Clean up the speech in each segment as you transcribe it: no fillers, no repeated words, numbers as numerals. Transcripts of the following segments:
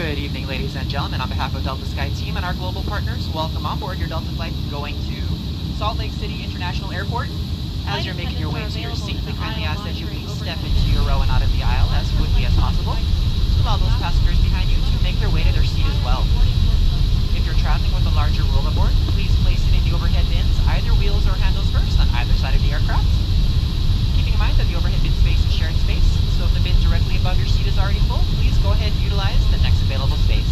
Good evening, ladies and gentlemen. On behalf of Delta Sky Team and our global partners, welcome on board your Delta flight going to Salt Lake City International Airport. As you're making your way to your seat, we kindly ask that you please step into your row and out of the aisle as quickly as possible to allow those passengers behind you to make their way to their seat as well. If you're traveling with a larger rollerboard, please place it in the overhead bins, either wheels or handles first on either side of the aircraft. Keeping in mind that the overhead bin space is sharing space, so if the bin directly above your seat is already full, please go ahead and utilize the next available space.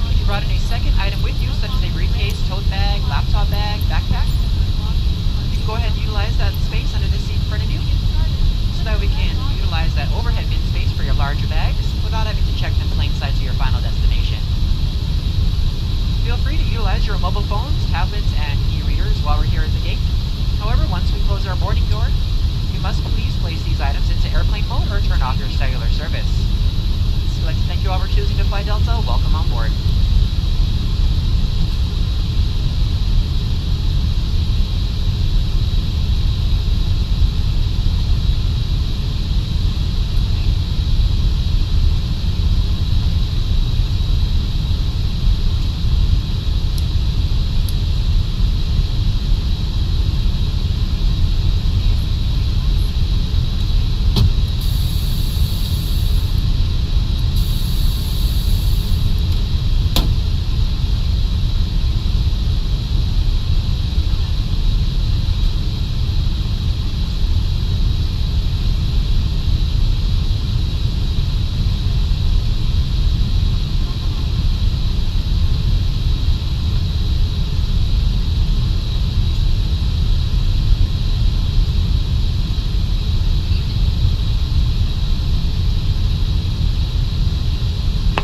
If you brought in a second item with you, such as a briefcase, tote bag, laptop bag, backpack, you can go ahead and utilize that space under the seat in front of you, so that we can utilize that overhead bin space for your larger bags without having to check them plain sight to your final destination. Feel free to utilize your mobile phones, tablets, and e-readers while we're here at the gate. However, once we close our boarding door, you must please place these items into airplane mode or turn off your cellular service. So I'd like to thank you all for choosing to fly Delta. Welcome on board.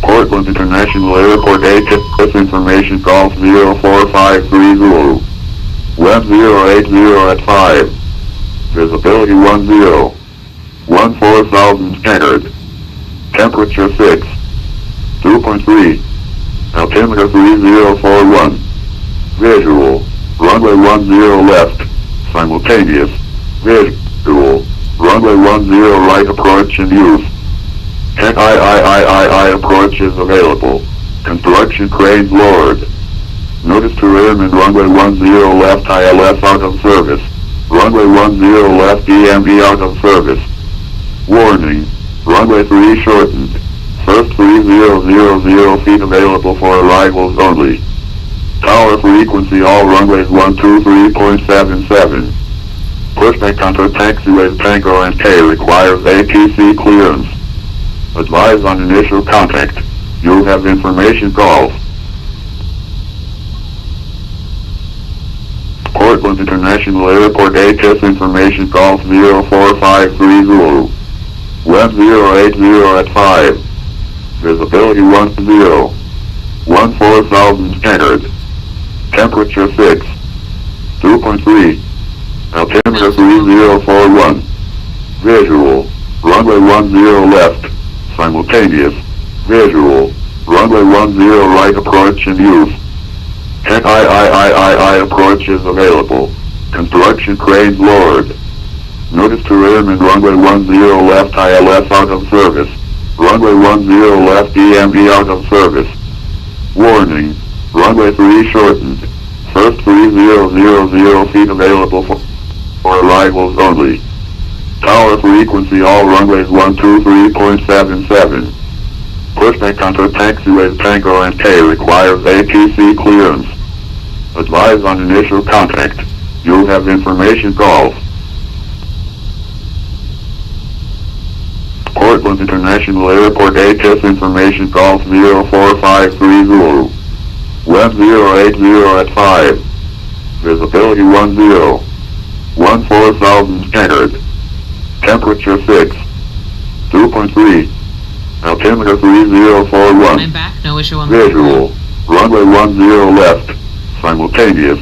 Portland International Airport ATIS information call 04530. Web 080 at 5. Visibility 10. 14,000 standard. Temperature 6. 2.3. Altimeter 3041. Visual. Runway 10 left. Simultaneous. Visual. Runway 10 right approach in use. I approach is available. Construction cranes lowered. Notice to airmen runway 10 left ILS out of service. Runway 10 left EMV out of service. Warning. Runway 3 shortened. First 3000 feet available for arrivals only. Tower frequency all runways 123.77. Pushback onto taxiways Tango and K requires ATC clearance. Advise on initial contact. You'll have information calls. Portland International Airport ATIS information call 04530. Web 080 at 5. Visibility 10. 14,000 standard. Temperature 6. 2.3. Altimeter 3041. Visual. Runway 10 left. Simultaneous. Visual. Runway 10 right approach in use. I approach is available. Construction cranes lowered. Notice to airmen runway 10 left ILS out of service. Runway 10 left EMV out of service. Warning. Runway 3 shortened. First 3000 feet available for arrivals only. Tower frequency all runways 123.77. Pushback onto taxiways Tango and K requires ATC clearance. Advise on initial contact. You'll have information calls. Portland International Airport ATIS information call 04530. Web 080 at 5. Visibility 10. 14,000 standard. Temperature 6. 2.3. Altimeter 3041. I'm back, no issue on Visual. Runway 10 left. Simultaneous.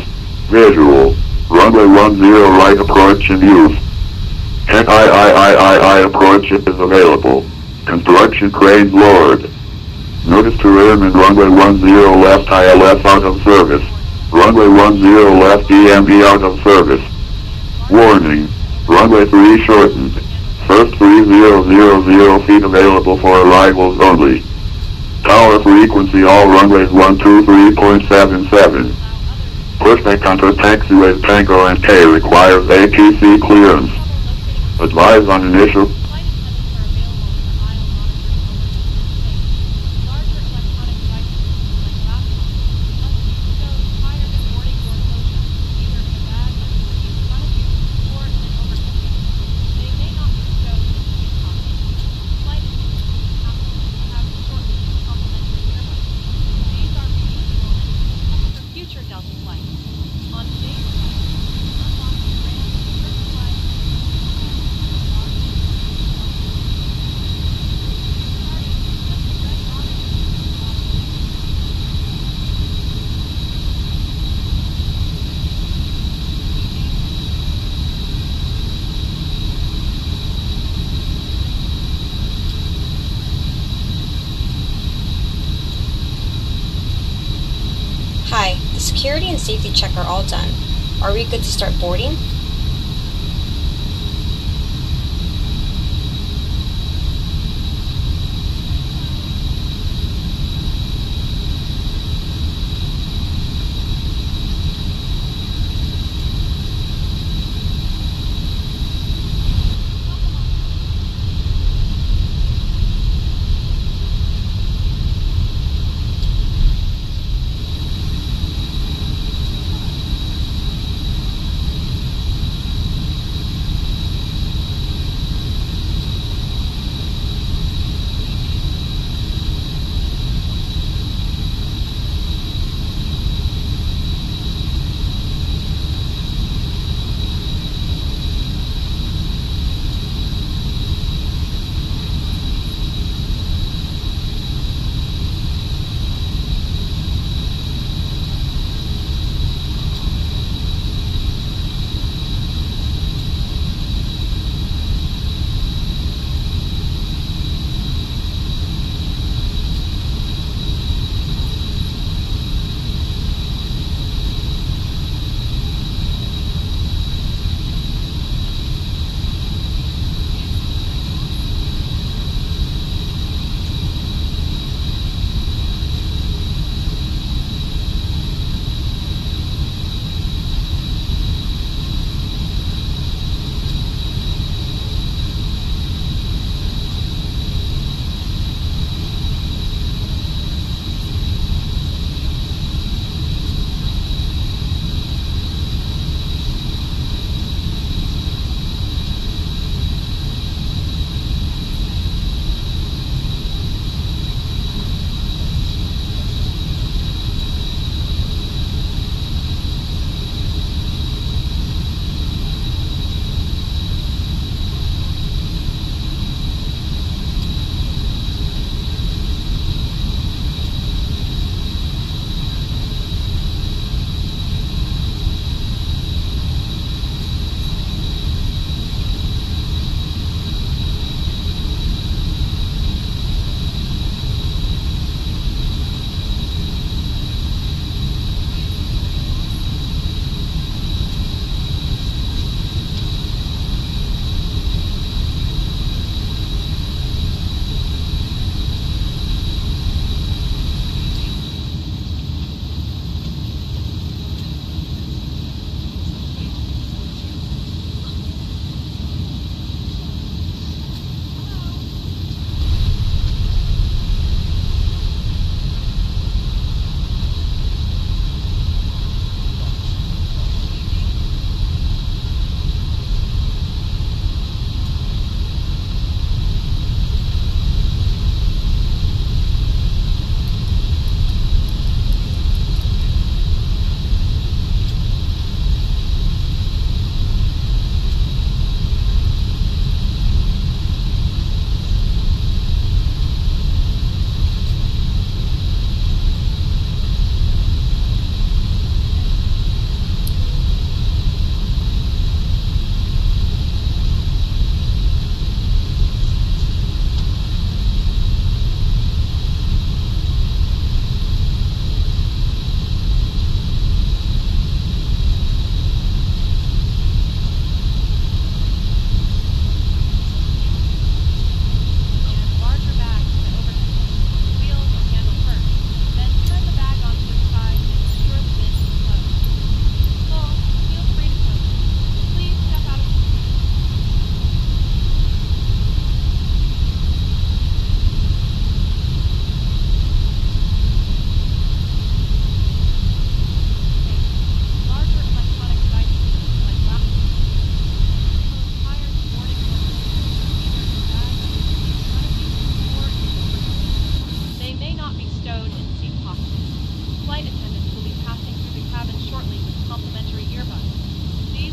Visual. Runway 10 right approach in use. I approach is available. Construction cranes lowered. Notice to airmen runway 10 left ILS out of service. Runway 10 left EMV out of service. Warning. Runway 3 shortened. First 3000 feet available for arrivals only. Tower frequency all runways 123.77. Pushback onto taxiway Tango and K requires ATC clearance. Advise on initial. Hi, the security and safety check are all done. Are we good to start boarding?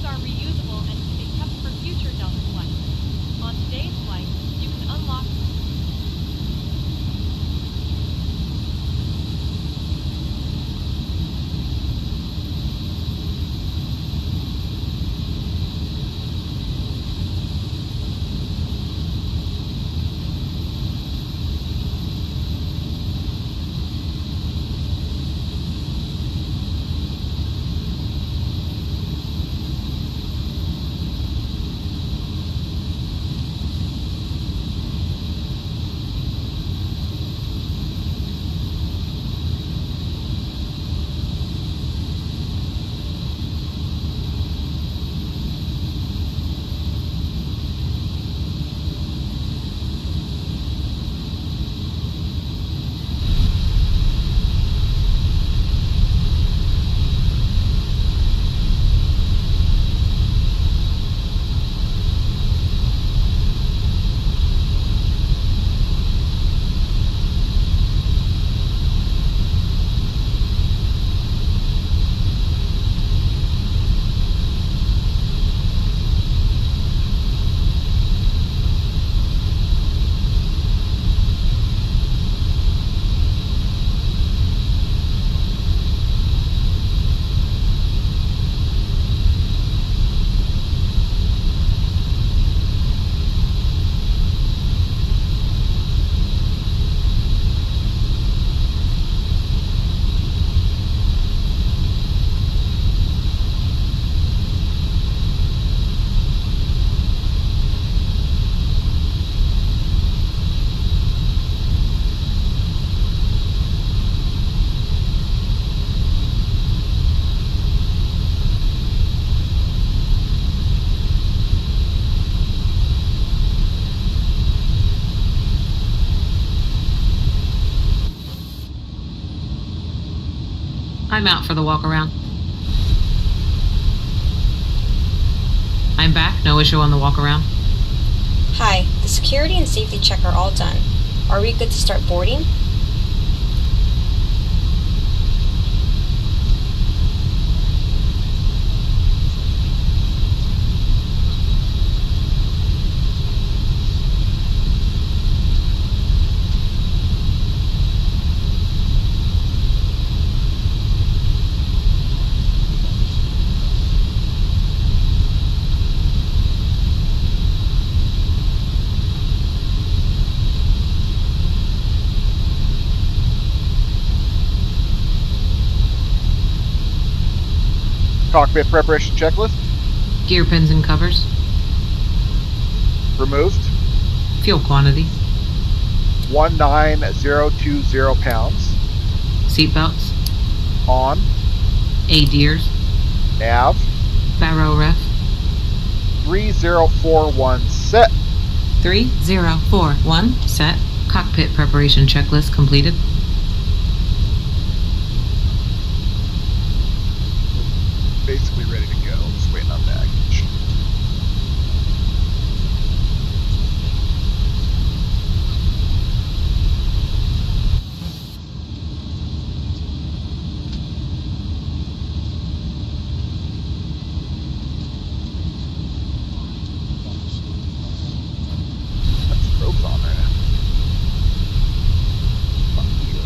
are reusable and can be kept for future Delta flights. On today's flight, you can unlock I'm out for the walk around. I'm back, no issue on the walk around. Hi, the security and safety check are all done. Are we good to start boarding? Cockpit preparation checklist. Gear pins and covers. Removed. Fuel quantity. 19020 pounds. Seatbelts. On. ADIRS. Nav. Barrow ref. 3041 set. 3041 set. Cockpit preparation checklist completed. Basically ready to go. Just waiting on baggage. That's ropes on there. Fuck you.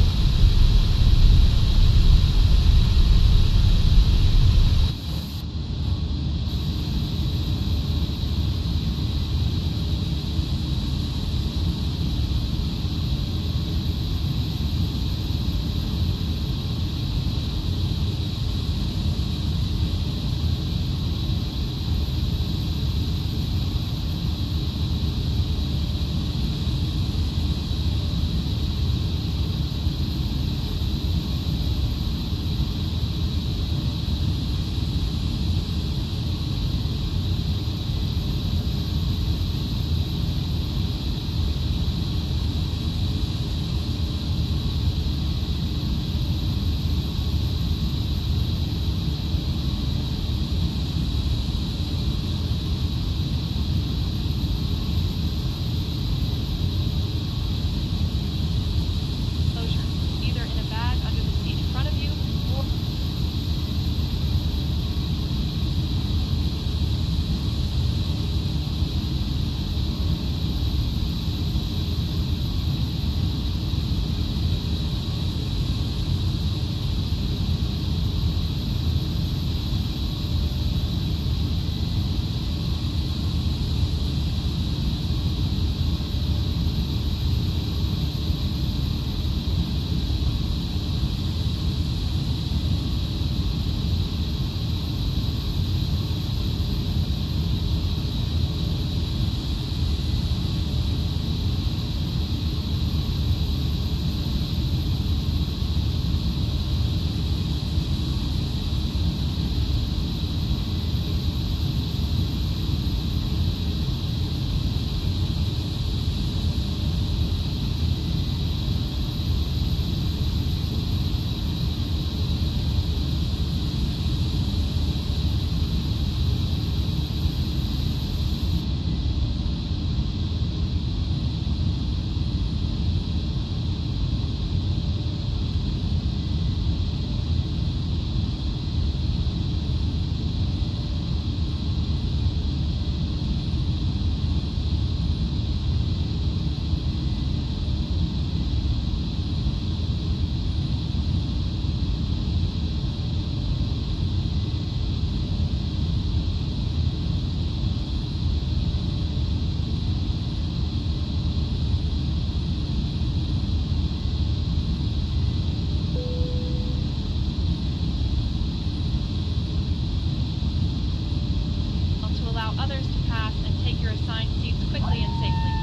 your assigned seats quickly and safely.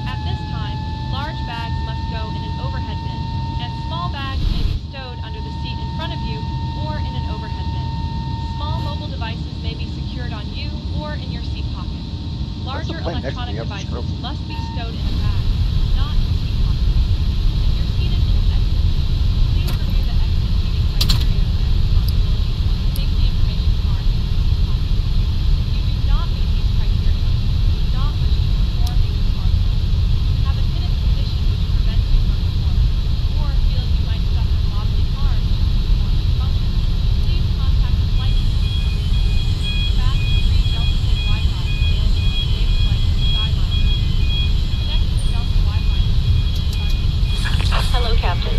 At this time, large bags must go in an overhead bin, and small bags may be stowed under the seat in front of you or in an overhead bin. Small mobile devices may be secured on you or in your seat pocket. Larger plane next to electronic me? I'm devices stroking. must be stowed in a bag, not in seat pockets. If you're seated in an exit seat, please review the exit seating criteria and responsibilities on the safety information card in your seat pocket. If you do not meet these criteria, do not wish to perform these responsibilities, have a hidden condition which prevents you from performing, or feel you might suffer bodily harm if you perform these functions, please contact the flight attendant. Fast, free Delta State Wi-Fi is available on today's flight to SkyMiles. Connect to the Delta Wi-Fi network. Hello, Captain.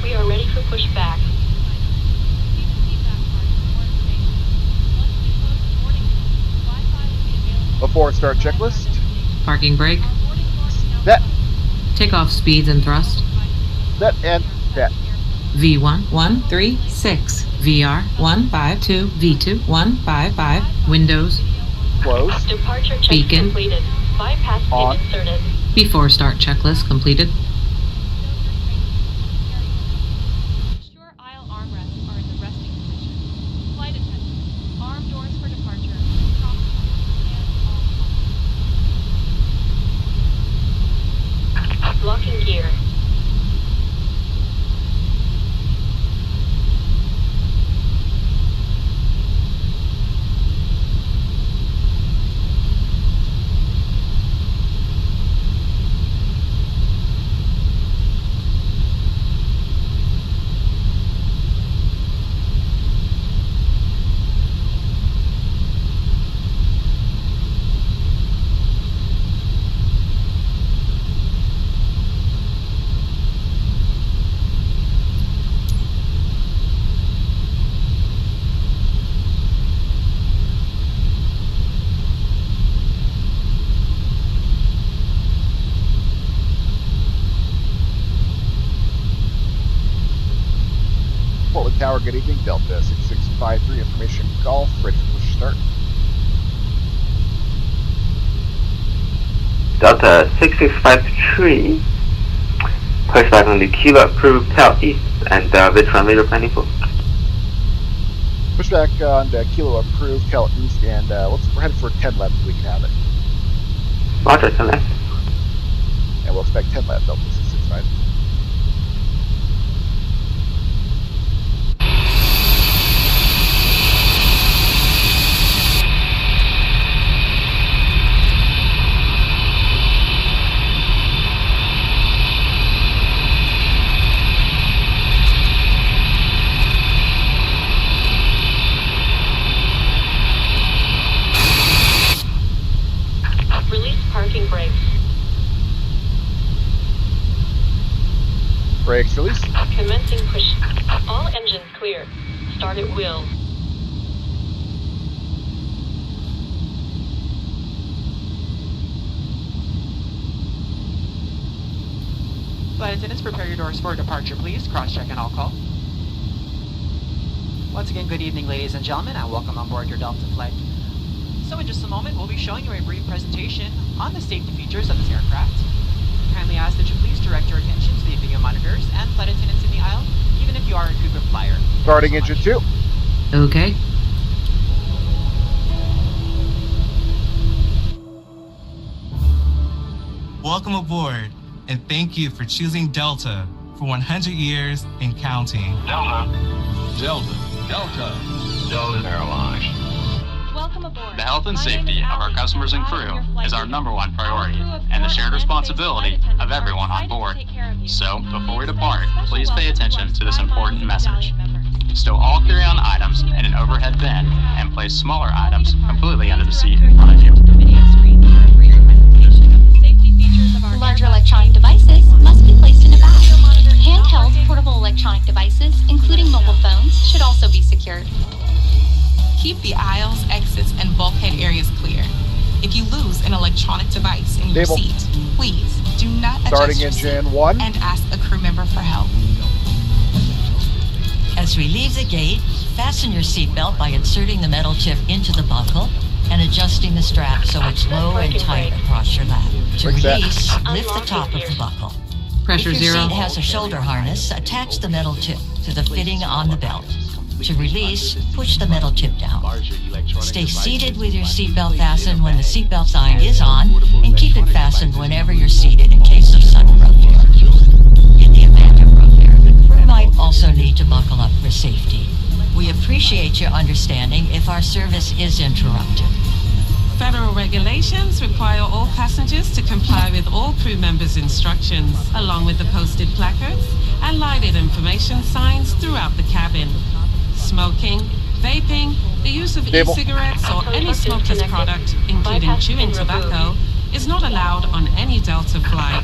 We are ready for pushback. See the feedback card for more information. Once we close the boarding room, Wi-Fi will be available. Before start checklist. Parking brake. Our boarding floor is now Set. closed. Takeoff speeds and thrust. Set and set. V1 136. VR 152. V2 155. Windows. Close. Departure check Beacon. completed. Bypass pin On. inserted. Before start checklist completed. Ensure aisle armrests are in the resting position. Flight attendants, arm doors for departure, crosswalk, and all. Locking gear. Portland Tower, good evening. Delta 6653, information golf, ready for push start. Delta 6653, pushback on the Kilo approved Cal East and VATSIM later planning for. Pushback on the Kilo approved, Cal East, and we're headed for 10 left if we can have it. Roger, 10 left. And we'll expect 10 left, Delta 665. Release parking brakes. Brakes release. Commencing push. All engines clear. Start at will. Flight attendants, prepare your doors for departure, please. Cross-check and all call. Once again, good evening, ladies and gentlemen, and welcome on board your Delta flight. So in just a moment, we'll be showing you a brief presentation on the safety features of this aircraft. Kindly ask that you please direct your attention to the video monitors and flight attendants in the aisle, even if you are a frequent flyer. Starting Thank you engine so much. 2. Okay. Welcome aboard, and thank you for choosing Delta for 100 years and counting. Delta Airlines. Welcome aboard. The health and My name safety is of our Allie. customers and I am crew your flight is our lead. number one priority, Our crew of and the four shared land-based responsibility flight attendants of are everyone on excited to board. take care of you. So, before we Extend depart, a special please pay welcome to attention our to this SkyMiles important message. Medallion members. Stow all carry-on items in an overhead bin and place smaller items completely under the seat in front of you. The video screen for a brief presentation of the safety features of our Larger aircraft electronic devices must be placed in a bag. Handheld portable electronic devices, including mobile phones, should also be secured. Keep the aisles, exits, and bulkhead areas clear. If you lose an electronic device in your Stable. seat, please do not Starting adjust your engine seat 1. and ask a crew member for help. As we leave the gate, fasten your seatbelt by inserting the metal tip into the buckle and adjusting the strap so it's low and tight across your lap. To release, lift the top of the buckle. Pressure if your 0. seat has a shoulder harness, attach the metal tip to the fitting on the belt. To release, push the metal tip down. Stay seated with your seatbelt fastened when the seatbelt sign is on, and keep it fastened whenever you're seated in case of sudden rupture. In the event of rupture, the crew might also need to buckle up for safety. We appreciate your understanding if our service is interrupted. Federal regulations require all passengers to comply with all crew members' instructions, along with the posted placards and lighted information signs throughout the cabin. Smoking, vaping, the use of e-cigarettes or any smokeless product, including chewing tobacco, is not allowed on any Delta flight.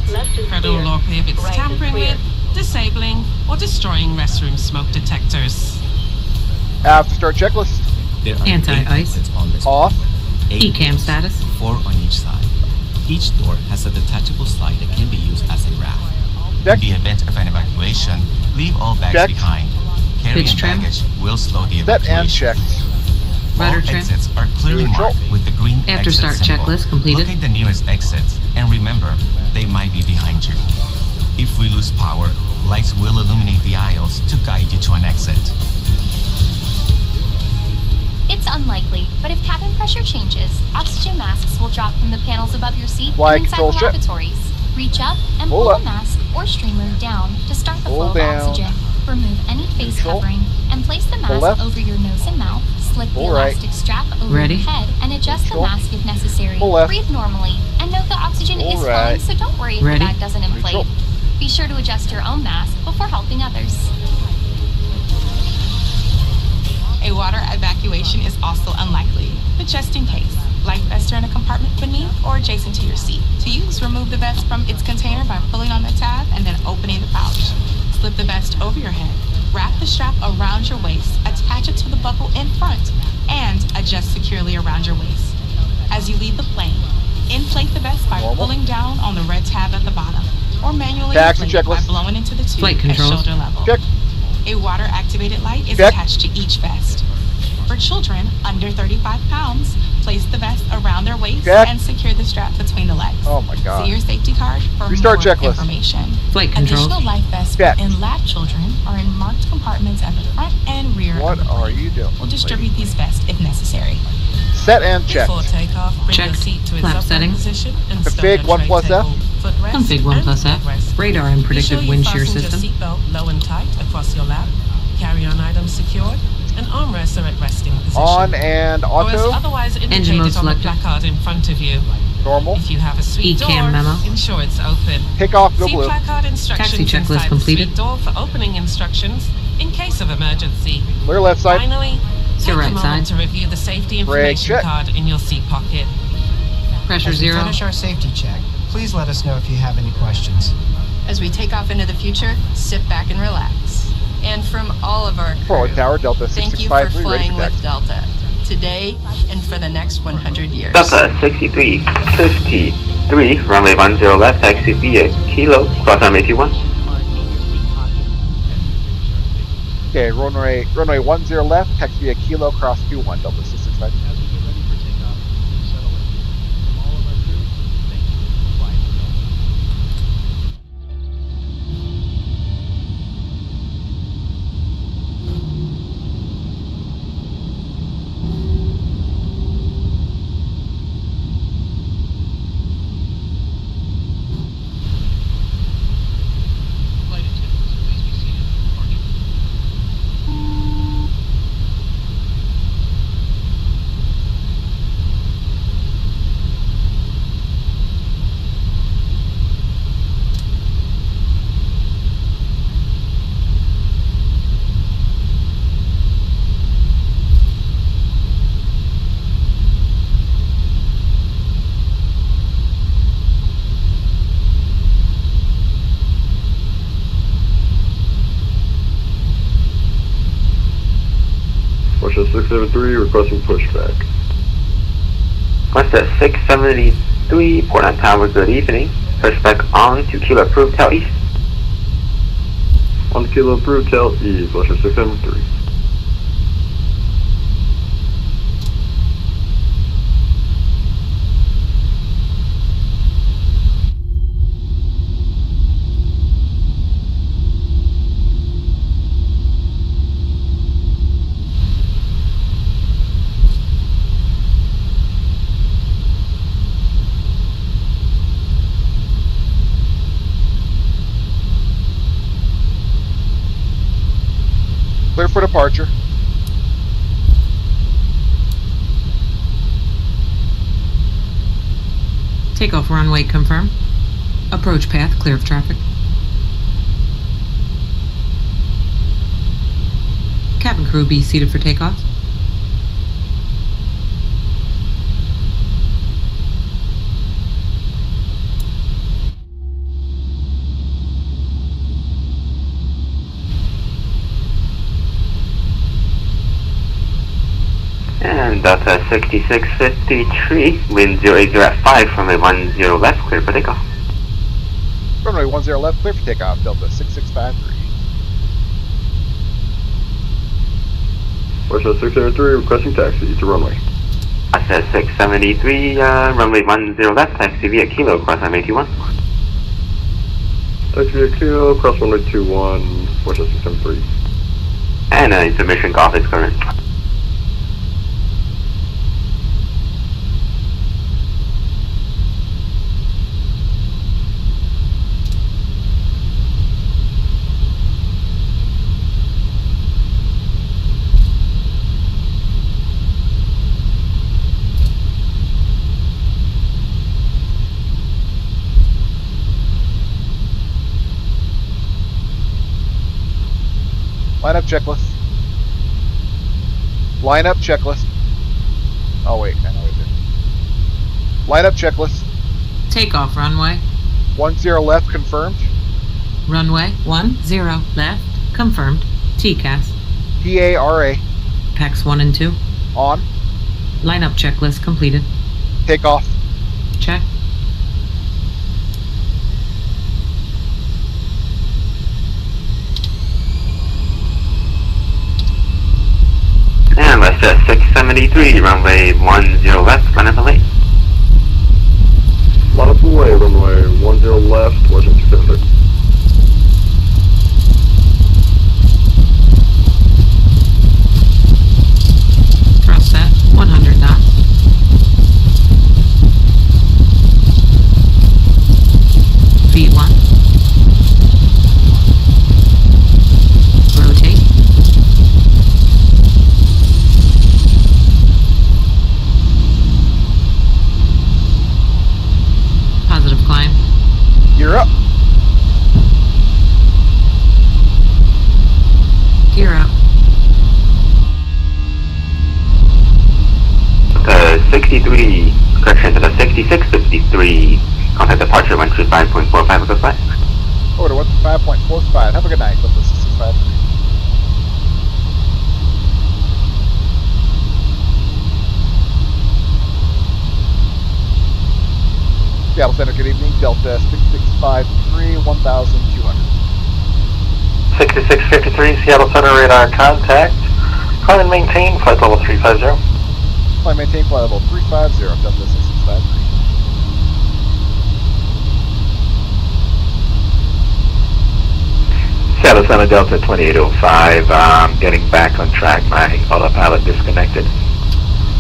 Federal law prohibits tampering with, disabling, or destroying restroom smoke detectors. After start checklist. There are Anti-ice. on this Off. ECAM status. 4 on each side. Each door has a detachable slide that can be used as a raft. Check. In the event of an evacuation, leave all bags Checked. behind. Carrying Pitch trim. baggage will slow the Set and evacuation. checked. Rudder All trim. exits are clearly Neutral. marked with the green After exit start symbol. checklist completed. Locate the nearest exits and remember, they might be behind you. If we lose power, lights will illuminate the aisles to guide you to an exit. It's unlikely, but if cabin pressure changes, oxygen masks will drop from the panels above your seat Flight and inside control the ship. lavatories. Reach up and Pull pull up. a mask or streamer down to start the flow Pull of down. oxygen. Remove any face Neutral. covering and place the Pull mask left. over your nose and mouth. Slip the Pull right. elastic strap over Ready. your head and adjust Neutral. the mask if necessary. Pull left. Breathe normally and note the oxygen Pull is right. flowing, so don't worry if Ready. the bag doesn't inflate. Neutral. Be sure to adjust your own mask before helping others. A water evacuation is also unlikely, but just in case, life vests are in a compartment beneath or adjacent to your seat. To use, remove the vest from its container by pulling on the tab and then opening the pouch. Slip the vest over your head, wrap the strap around your waist, attach it to the buckle in front, and adjust securely around your waist. As you leave the plane, inflate the vest by pulling down on the red tab at the bottom, or manually Taxi inflate by checklist. blowing into the tube Flight at controls. shoulder level. Check. A water-activated light is Check. attached to each vest. For children under 35 pounds, place the vest around their waist Check. and secure the strap between the legs. Oh my god. See your safety card for Restart more checklist. information. Flight controls. Additional life vests Check. in lab children are in marked compartments at the front and rear. What of the are plane. you doing? We'll distribute these vests if necessary. Set and checked. Before takeoff, bring Checked. the seat to its Flap upright settings. position and Config stowed 1 tray plus F. table, footrest, Config 1 and plus F. footrest. Radar and Be predictive sure you wind shear fasten system. your seatbelt low and tight across your lap. Carry-on items secured, and armrests are at resting position. On and Or as auto. otherwise Engine indicated mode on the selected. placard in front of you. Normal. If you have a suite ECAM door, memo. ensure it's open. Take off the See blue. placard instructions Taxi checklist inside completed. the suite door for opening instructions in case of emergency. Clear left side. Finally, take right a moment side. to review the safety Brake information check. card in your seat pocket. Pressure As we 0. finish our safety check, please let us know if you have any questions. As we take off into the future, sit back and relax. And from all of our crew, Forward tower, Delta thank you for 6653, ready flying for with taxi. Delta, today and for the next 100 years. Delta 6353, runway 10 left, taxi via Kilo, cross runway 21. Okay, runway 10 left, taxi via Kilo, cross 21, Delta 665. Russia 673 requesting pushback. Western 673, Portland Tower, good evening. Pushback on to Kilo approved, tail east. On the Kilo approved, tail east, Russia 673. departure. Takeoff runway confirmed. Approach path clear of traffic. Cabin crew be seated for takeoff. And Delta 6653, wind 080 at 5, runway 10 left, clear for takeoff. Runway 10 left, clear for takeoff, Delta 6653. Westjet 603, requesting taxi to runway. Westjet 673, runway 10 left, taxi via Kilo, cross runway 21. Taxi via Kilo, cross runway 21, Westjet 673. And information golf is current. Lineup checklist. Lineup checklist. Oh wait, I know it did. Lineup checklist. Takeoff runway. 10 left confirmed. Runway 10 left confirmed. TCAS. PARA. PAX 1 and 2. On. Lineup checklist completed. Takeoff. Check. And Westjet 673, runway 10 left, line up away. Line up away, runway 10 left, Westjet 673. Thrust set 100 knots. V1. Rotate. Positive climb. You're up. Gear up. 63, correction to the 6653, contact departure 135.45 of the flight. Over to 135.45. Have a good night, Delta 6653. Seattle Center, good evening. Delta 6653, 1,200. 6653, Seattle Center, radar contact. Climb and maintain, flight level 350. Climb maintain, flight level 350, Delta 6653. Seattle Center, Delta 2805, getting back on track. My autopilot disconnected.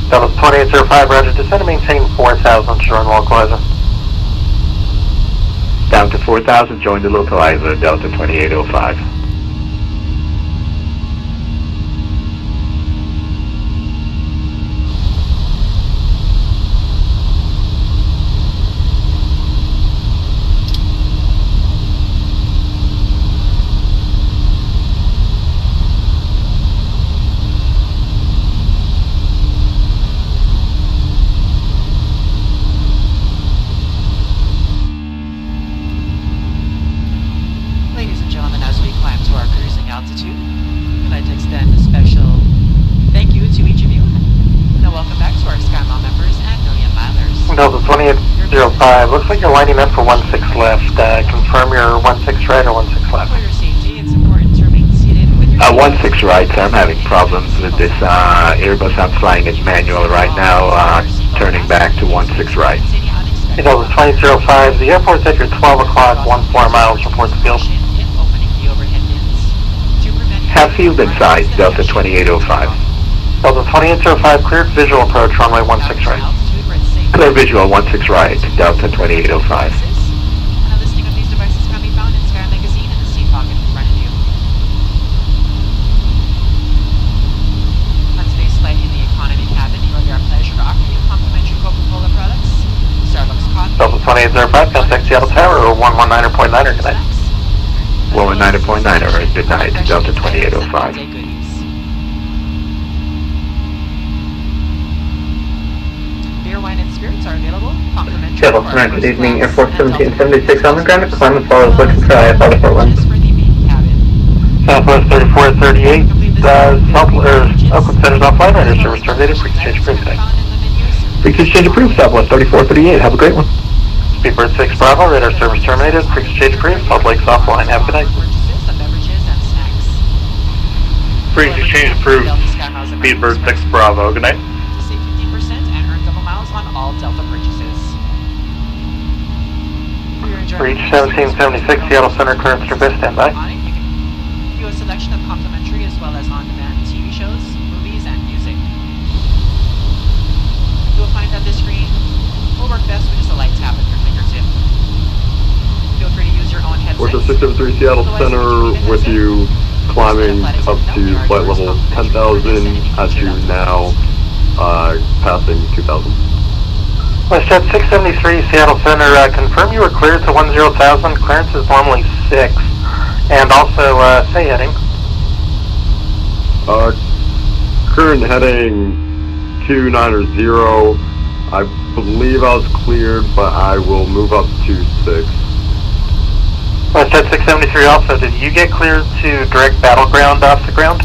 Delta 2805, roger, descend and maintain 4,000, shore and localizer. Down to 4,000, join the localizer, Delta 2805. Ladies and gentlemen, as we climb to our cruising altitude, I'd like to extend a special thank you to each of you, and a welcome back to our SkyMom members and Million Milers. Delta 2805, looks like you're lining up for 16 left. Confirm your 16 right or 16 left. For your safety, it's important to remain seated with your 16 right, so I'm having problems with this Airbus. I'm flying it manual right now, turning back to 16 right. Delta 2805, the airport's at your 12 o'clock, 14 miles, report the field. Have field inside, Delta 2805. Delta 2805, cleared visual approach, runway 16 right. Clear visual 16 right, Delta 2805. And a listing of these devices can be found in Sky Magazine in the seat pocket in front of you. 1805, contact Seattle Tower, or 119.9er, good night. 119.9er, good night, Delta 2805. Beer, wine, and spirits are available. Complimentary. Seattle Center, good evening, Air Force 1776 on the ground, climate follows looking for IFR Report 1. Southwest 3438, Oakland Center's offline, radar service terminated, frequency change approved today. Frequency change approved, Southwest 3438, have a great one. Speedbird 6 Bravo, radar service terminated, frequency change approved, Salt Lake's offline, have a good night. Frequency change approved. Speedbird 6 Bravo, good night. To save 50% and earn double miles on all Delta purchases. For your enjoyment, Reach 1776, Seattle Center, clearance service, standby. View a selection of complimentary as well as on-demand TV shows, movies, and music. You will find that this screen will work best with just a light tap of your fingertip. Feel free to use your own headset. Orca 673 Seattle Center with you, climbing up to flight level 10,000 at you now, passing 2,000. WestJet 673, Seattle Center, confirm you were cleared to 10,000, clearance is normally 6. And also, say heading. Current heading 290. I believe I was cleared, but I will move up to 6. WestJet 673 also, did you get cleared to direct battleground off the ground?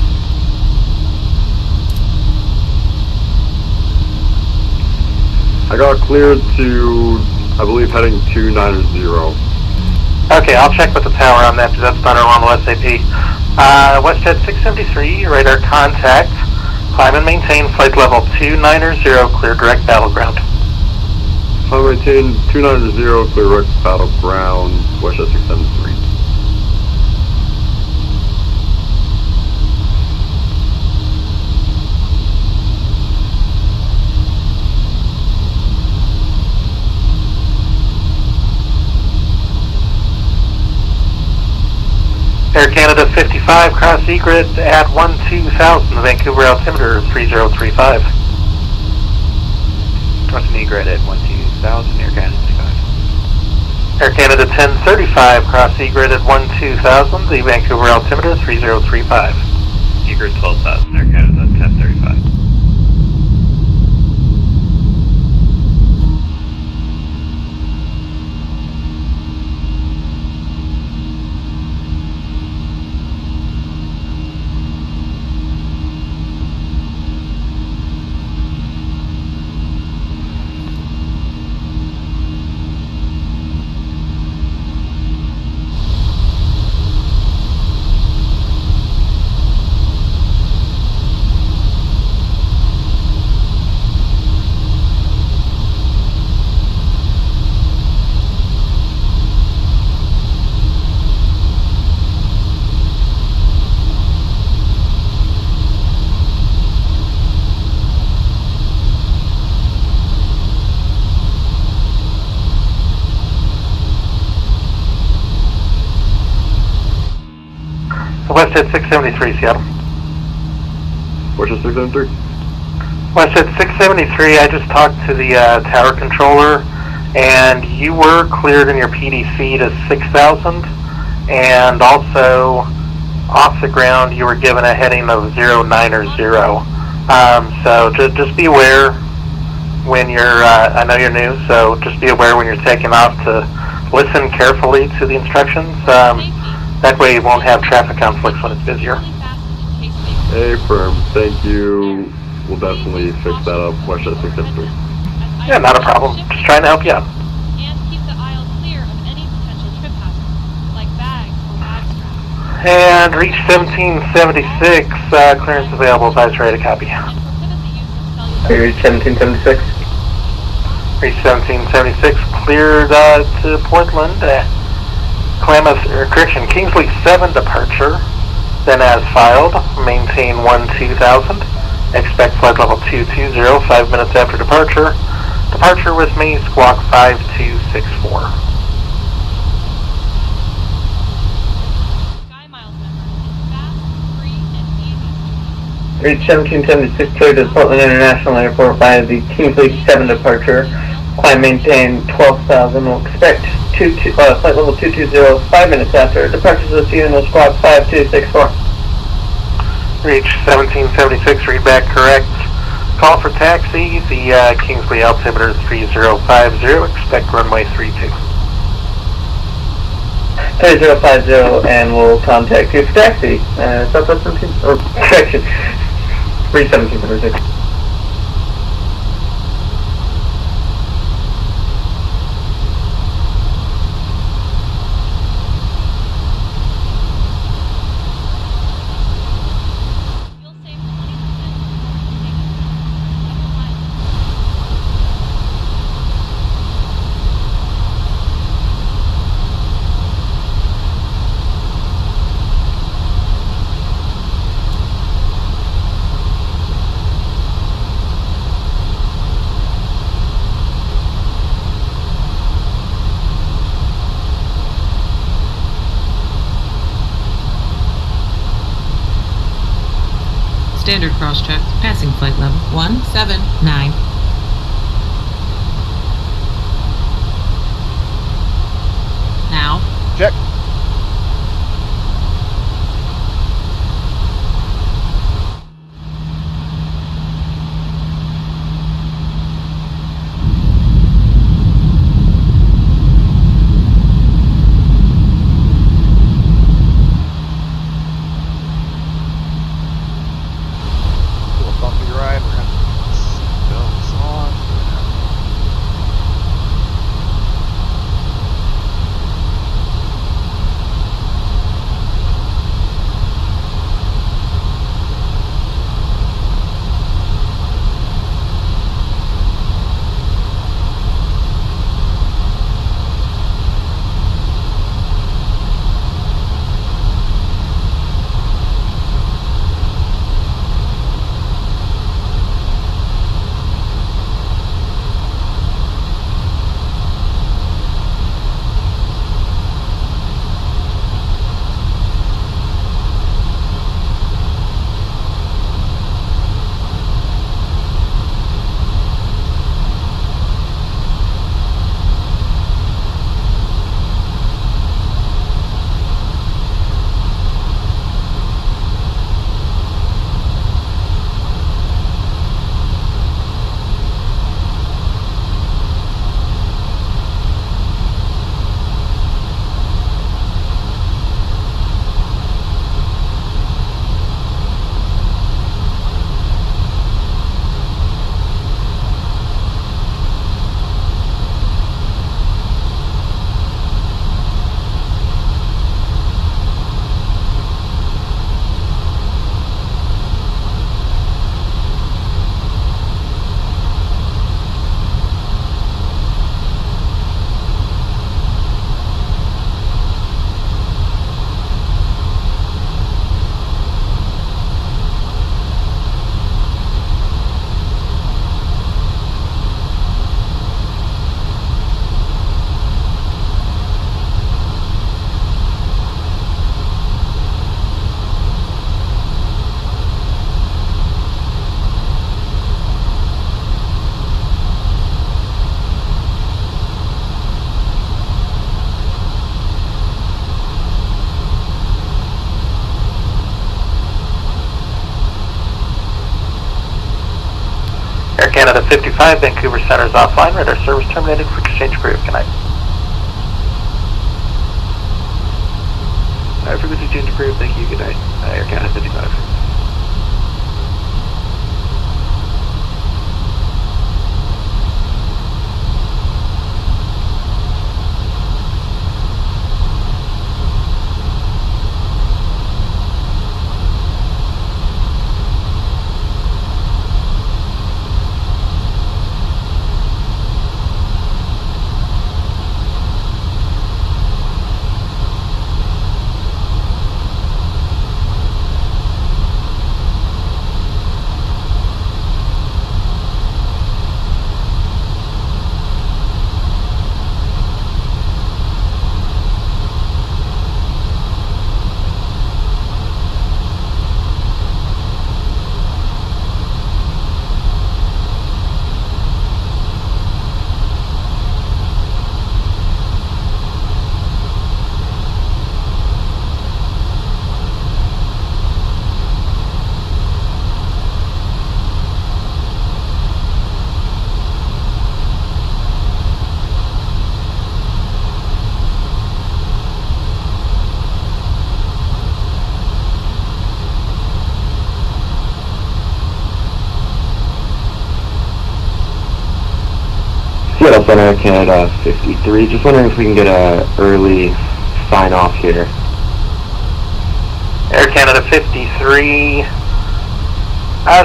I got cleared to, I believe, heading 290. Okay, I'll check with the tower on that because that's not our normal SAP. WestJet 673, radar contact. Climb and maintain flight level 290, clear direct battleground. Climb and maintain 290, clear direct battleground, WestJet 673. Air Canada 55, cross egret at 12,000, Vancouver altimeter 3035. Cross egret at 12,000, Air Canada 55. Air Canada 1035, cross egret at 12,000, the Vancouver altimeter 3035. Egret 12,000, Air Canada 1035. WestJet 673, Seattle. WestJet 673? WestJet 673, I just talked to the tower controller, and you were cleared in your PDC to 6,000, and also off the ground you were given a heading of 090. So just be aware when you're, I know you're new, so just be aware when you're taking off to listen carefully to the instructions. That way you won't have traffic conflicts when it's busier. Affirm, thank you. We'll definitely fix that up. WestJet 673. Yeah, not a problem. Just trying to help you out. And keep the aisle clear of any potential trip hazards, like bags or bag straps. And reach 1776, clearance available, advice ready to copy. Reach 1776. Reach 1776, cleared to Portland. Kingsley 7 departure, then as filed, maintain 12,000, expect flight level 220, 5 minutes after departure. Departure with me, squawk 5264. Reach 1776, cleared to Portland International Airport via the Kingsley 7 departure, Climb maintain 12,000. We'll expect flight level 220 5 minutes after departure to the Funeral Squad 5264. Reach 1776, read back correct. Call for taxi, the Kingsley altimeter is 3050, expect runway 32. 3050, and we'll contact you for taxi. Southwest 17, or correction, reach 1776. Standard cross-check. Passing flight level 179. Now. Check. Canada 55, Vancouver Center is offline. Radar service terminated for exchange crew. Good night. Frequency change approved. Thank you. Good night. Air Canada 55. Seattle Center, Canada 53. Just wondering if we can get a early sign off here. Air Canada 53.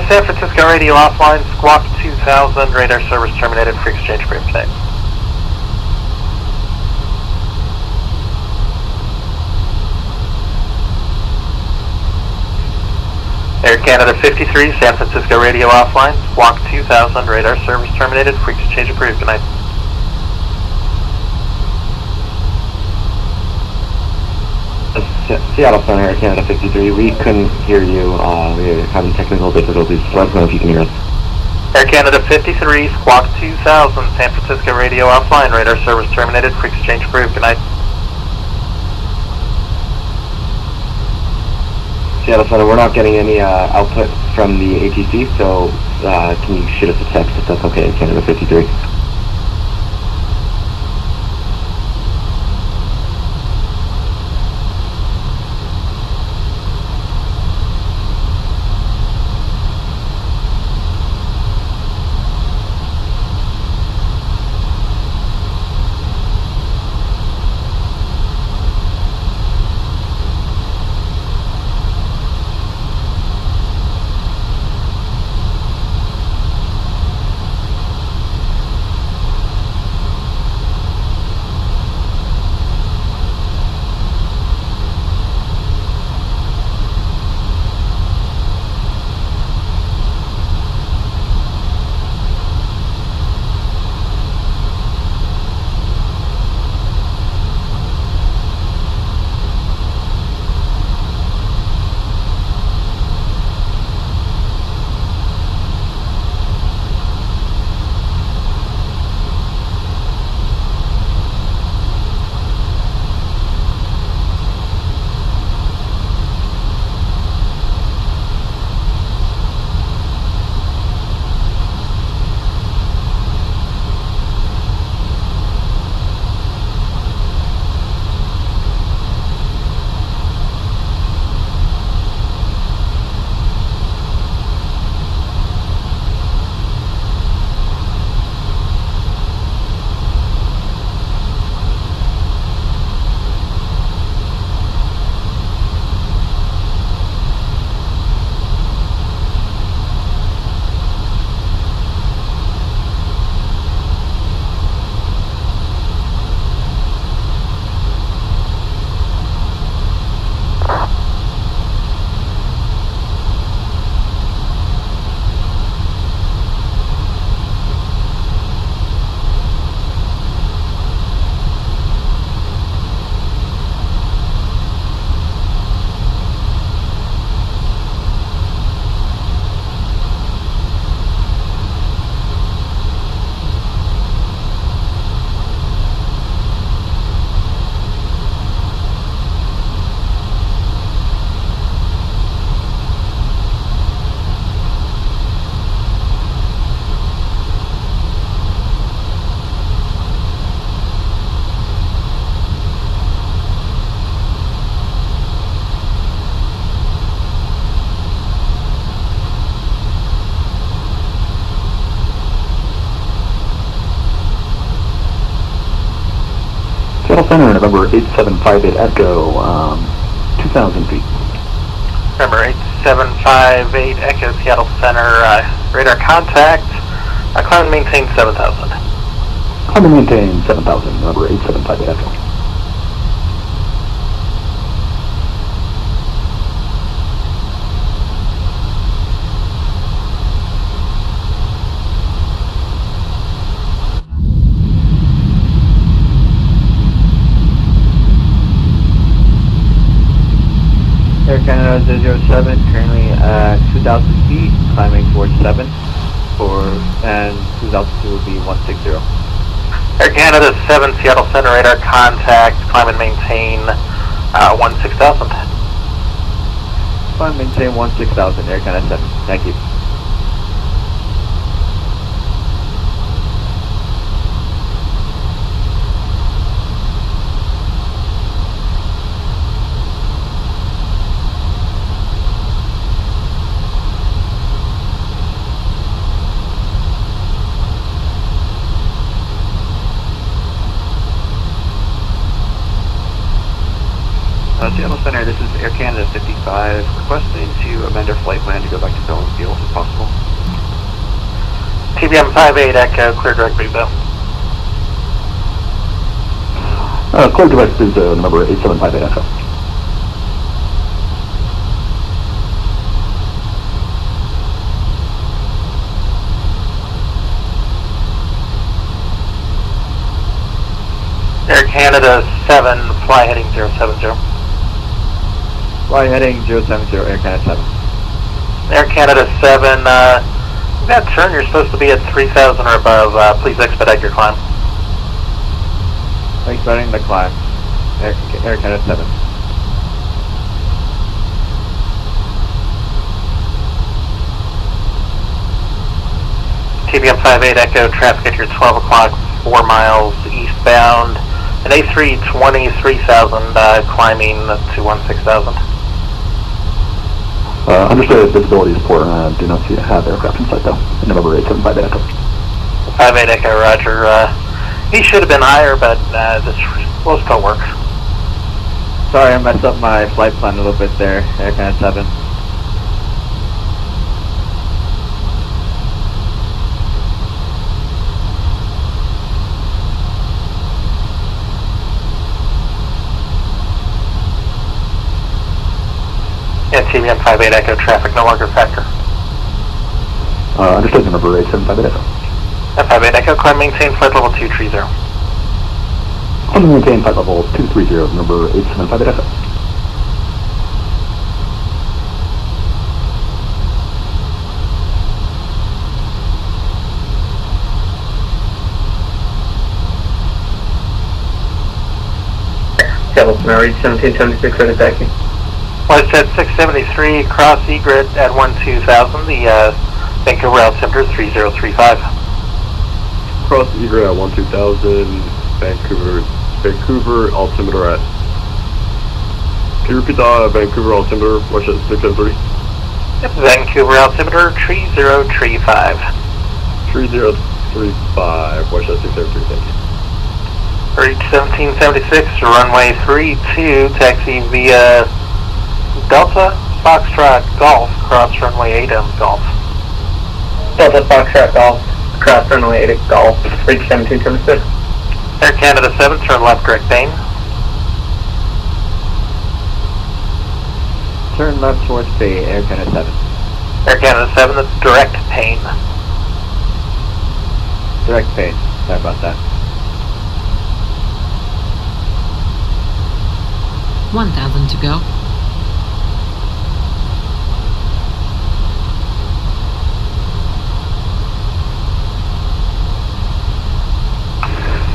San Francisco radio offline, squawk 2000, radar service terminated, free exchange for connect. Air Canada 53, San Francisco radio offline, squawk 2000, radar service terminated, free exchange approved, good night. Seattle Center, Air Canada 53. We couldn't hear you. We're having technical difficulties. Let us know if you can hear us. Air Canada 53, squawk 2000, San Francisco radio offline, radar service terminated, free exchange approved, good night. Seattle Center, we're not getting any output from the ATC, so can you shoot us a text if that's okay, Canada 53? Center, November 8758 Echo, 2,000 feet. November 8758 Echo, Seattle Center, radar contact, climb and maintain 7,000. Climb and maintain 7,000, November 8758 Echo. Air Canada 007, currently at 2,000 feet, climbing towards 7, and 2,002 will be 160. Air Canada 7, Seattle Center, radar contact, climb and maintain 16,000. Climb and maintain 16,000, Air Canada 7, thank you. Seattle Center, this is Air Canada 55 requesting to amend our flight plan to go back to Bellin Field if possible. TBM 58 Echo, clear direct Buzo. Clear direct Buzo, number 8758 Echo. Air Canada 7, fly heading 070. Fly heading 070, Air Canada 7. Air Canada 7, that turn you're supposed to be at 3,000 or above. Please expedite your climb. Expediting the climb. Air Canada 7. TBM 58 Echo, traffic at your 12 o'clock, 4 miles eastbound. An A320 3000 climbing to 16,000. Understood visibility is poor. Do not have aircraft in sight though. November 875 Echo. 58 Echo, roger. He should have been higher, but this will still work. Sorry, I messed up my flight plan a little bit there, Air Canada 7. Yeah, TBM 58 Echo, traffic no longer factor. Understood, number 875 Echo. 58 Echo, climb maintain flight level 230. Climb maintain flight level 230, number 875 Echo. Seattle Center, reach 1776, ready taxi. Flight set 673, cross egret at 12,000, the Vancouver altimeter 3035. Cross egret at 12,000, Vancouver altimeter at... Can you repeat the Vancouver altimeter, watch at 673? Yep, Vancouver altimeter 3035. 3035, watch at 673, thank you. Reach 1776, runway 32, taxi via Delta Foxtrot Golf, cross runway 8 Golf. Delta Foxtrot Golf, cross runway 8 Golf, reach 1776. Air Canada 7, turn left direct Bain. Turn left towards Bay, Air Canada 7. Air Canada 7, that's direct Pain. Direct Bay, sorry about that. 1,000 to go.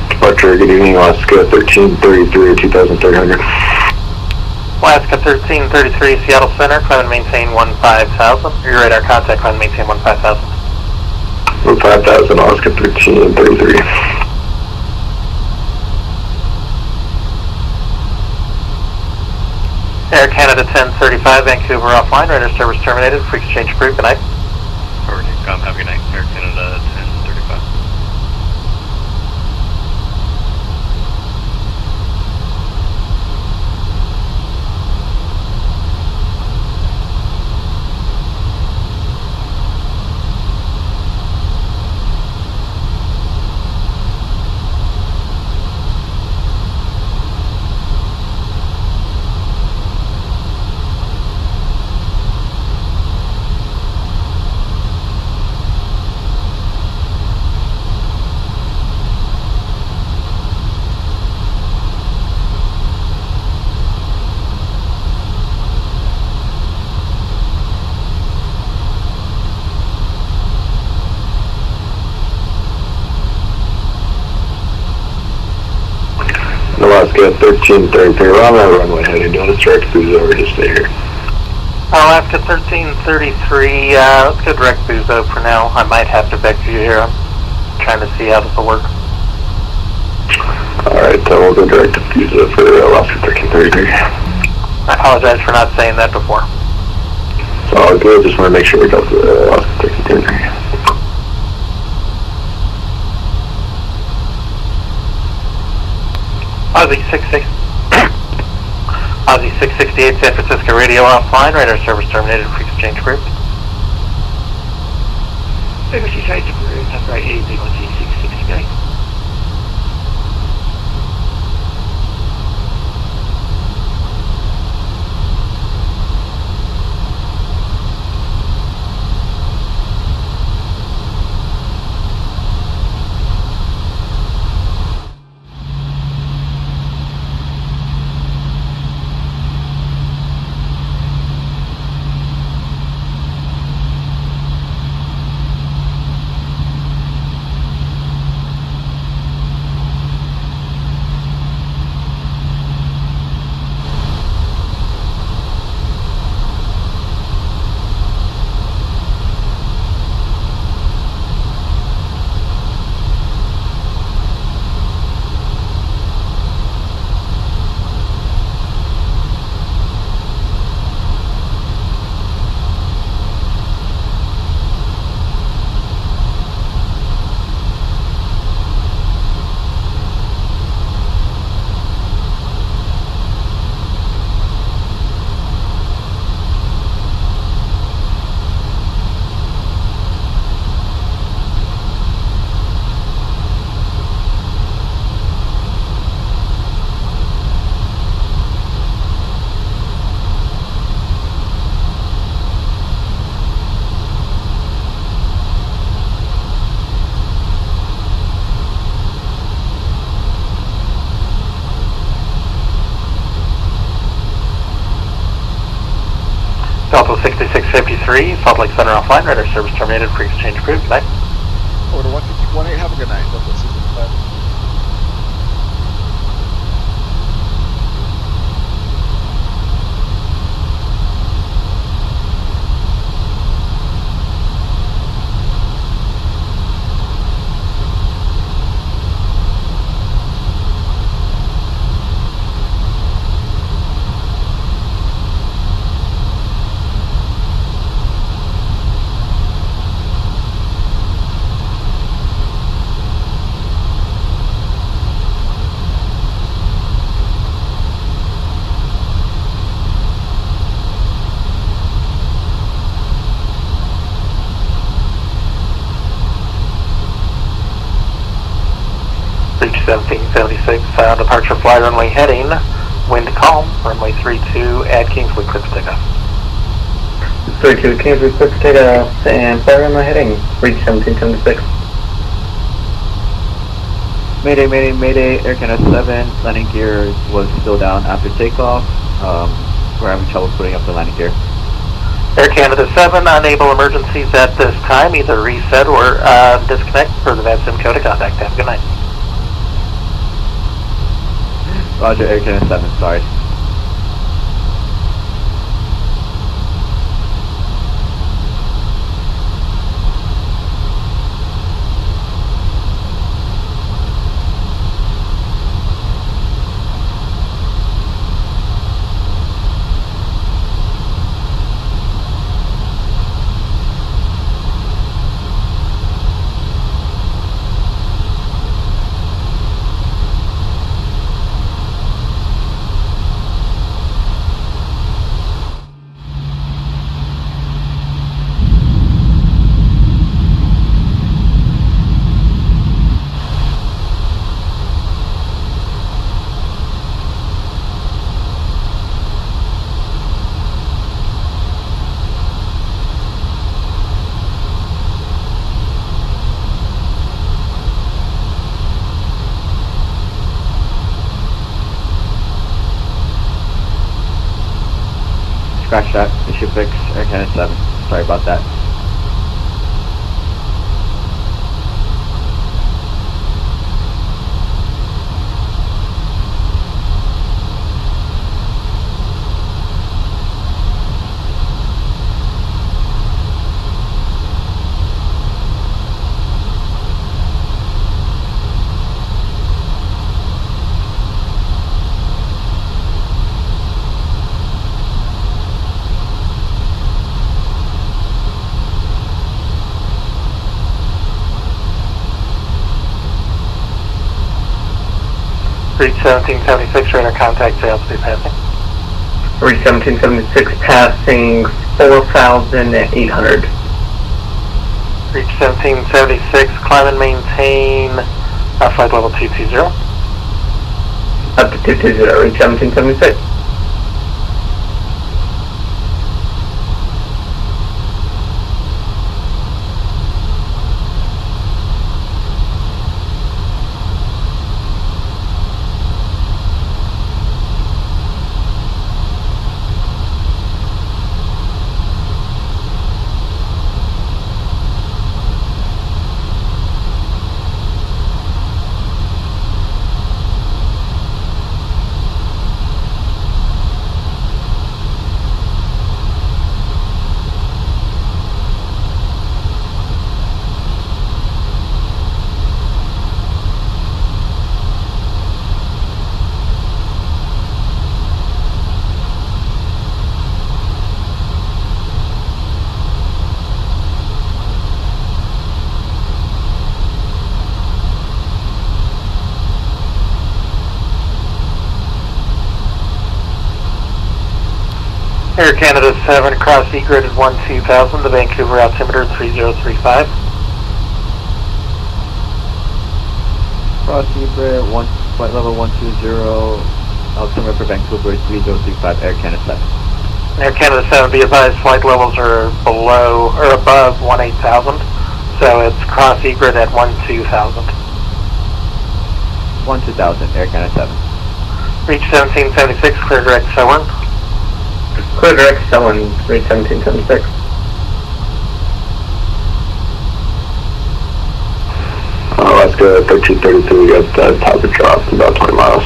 Departure, good evening, Alaska 1333, 2,300. Alaska 1333, Seattle Center, climb and maintain 15,000. Your radar contact, climb and maintain 15,000. 15,000, Alaska 1333. Air Canada 1035, Vancouver offline, radar service terminated, free exchange approved, good night. Over Newcom, have a good night. Air Canada 1035. Alaska 1333, we're on that runway heading, don't distract Buzo, or just stay here. Alaska 1333, let's go direct Buzo for now. I might have to vector you here. I'm trying to see how this will work. Alright, we'll go direct to Buzo for Alaska 1333. I apologize for not saying that before. It's all good, just want to make sure we go to Alaska 1333. Aussie 66. Aussie 668 San Francisco radio offline, radar service terminated for exchange group. Frequency side to Peru, that's right, 831G669. Delta 6653, Salt Lake Center offline, radar service terminated for exchange group. Good night. Over to 152.18, have a good night. Delta 665. Reach 1776, departure fly runway heading, wind calm, runway 32 at Kingsley, clear for takeoff. 32 Kingsley, clear for takeoff, and fly runway heading, reach 1776. Mayday, mayday, mayday, Air Canada 7, landing gear was still down after takeoff. We're having trouble putting up the landing gear. Air Canada 7, enable emergencies at this time, either reset or disconnect per the VATSIM code of contact. Have a good night. Roger, Air Canada 7, sorry. Scratch that, issue fix, Air Canada 7. Sorry about that. Reach 1776, radar contact, sails to be passing. Reach 1776 passing 4,800. Reach 1776, climb and maintain flight level 220. Up to 220, reach 1776. Air Canada 7, cross egrid at 12000, the Vancouver altimeter 3035. Cross egrid, flight level 120, altimeter for Vancouver 3035, Air Canada 7. Air Canada 7, be advised flight levels are below or above 18,000, so it's cross egrid at 12000. 12000, Air Canada 7. Reach 1776, clear direct Selwyn. Clear direct Selwyn, reach 1776. Alaska 1333 at top of drop, about 20 miles.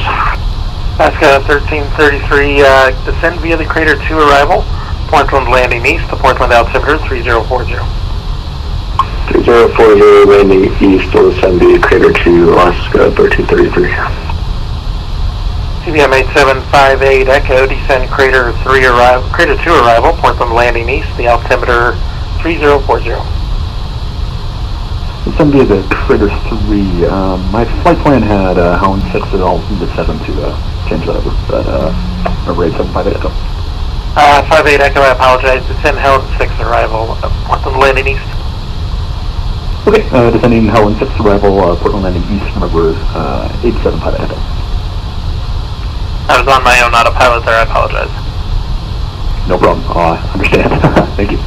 Alaska 1333, descend via the crater 2 arrival, Portland landing east, the Portland altimeter 3040. 3040 landing east, will descend via crater 2, Alaska 1333. CBM 8758 Echo, descend crater 2 arrival, Portland landing east, the altimeter 3040. Descend via the crater 3. My flight plan had Howland 6 at all, the 7 to change that over, but rate 758 Echo. 58 Echo, I apologize, descend Howland 6 arrival, Portland landing east. Okay, descending Howland 6 arrival, Portland landing east, remember 875 Echo. I was on my own, not a pilot there, I apologize. No problem, I understand. Thank you.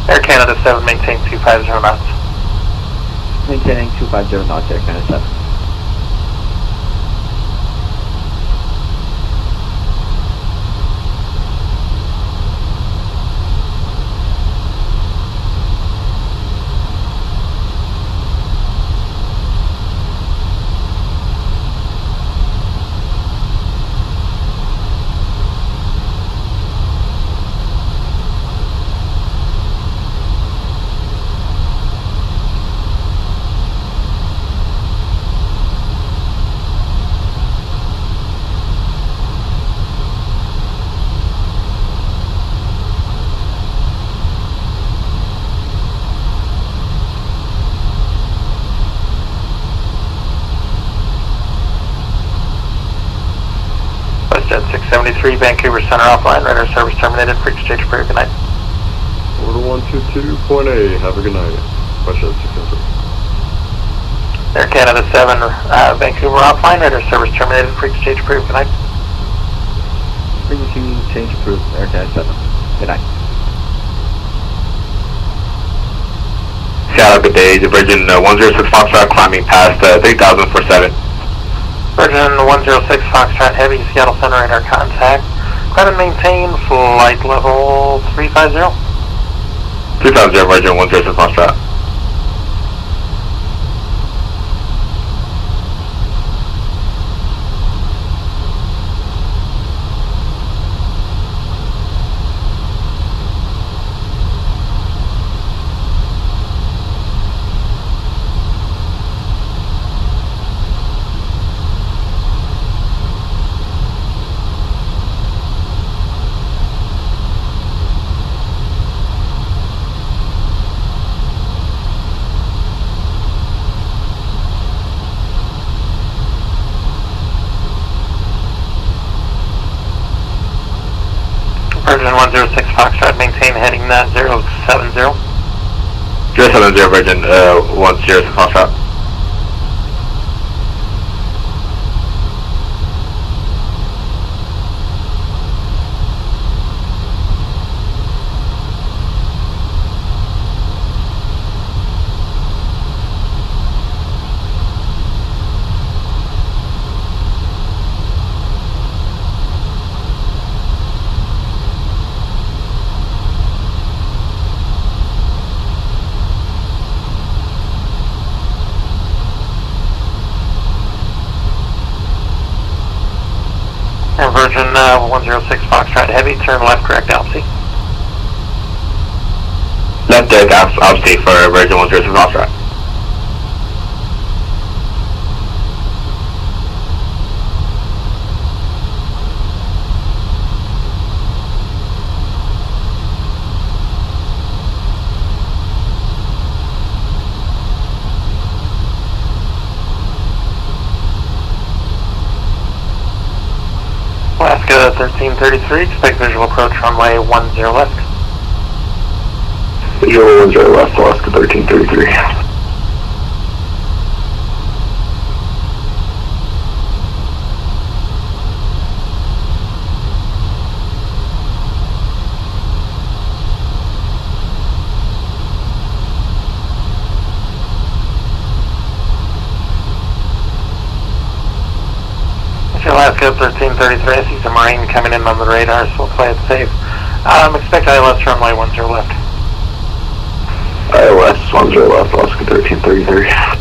Air Canada 7, maintain 250 knots. Maintaining 250 knots, Air Canada 7. WestJet 673, Vancouver Center offline, radar service terminated, freak stage approved, good night. Order 122.8, have a good night. WestJet 673. Air Canada 7, Vancouver offline, radar service terminated, freak stage approved, good night. Frequency change approved, Air Canada 7. Good night. Seattle, good day. Virgin 106 Foxtrot climbing past 3047. Virgin 106 Foxtrot Heavy, Seattle Center radar contact. Climb and maintain flight level 350. 350, Virgin 106 Foxtrot. Virgin 106 Foxtrot, maintain heading 070. 070 Virgin 106 Foxtrot. And Virgin 106 Foxtrot Heavy, turn left, correct Alpsy. Left deck Alpsy for Virgin 106 Foxtrot. Alaska 1333, expect visual approach runway 10 left. Visual 10 left, Alaska 1333. Alaska 1333, I see some rain coming in on the radar, so we'll play it safe. Expect ILS runway 10 left. ILS 10 left, Alaska 1333.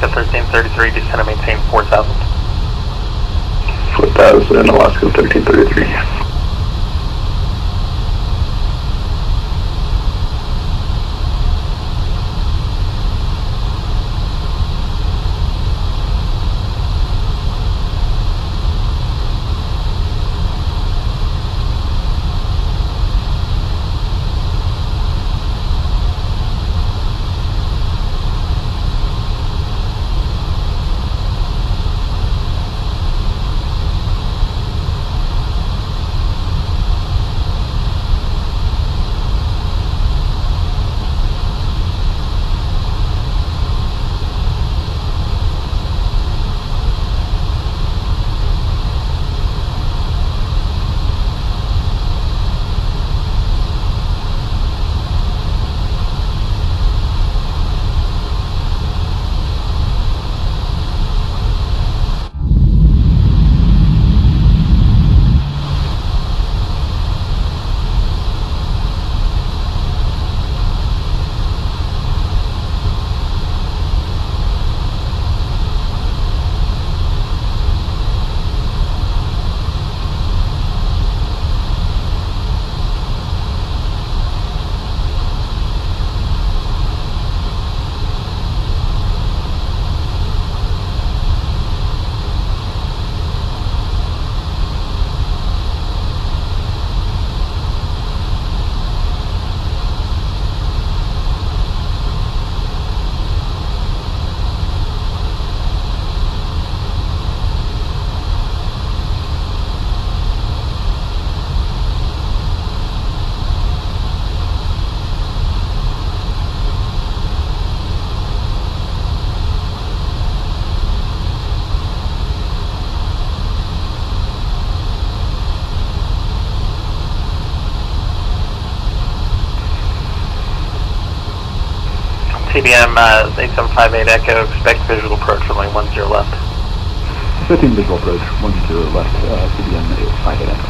Alaska 1333, descend and maintain 4,000. 4,000, Alaska 1333. TBM 8758 Echo, expect visual approach from lane 10 left. 15 visual approach, 10 left, CBM 58 Echo.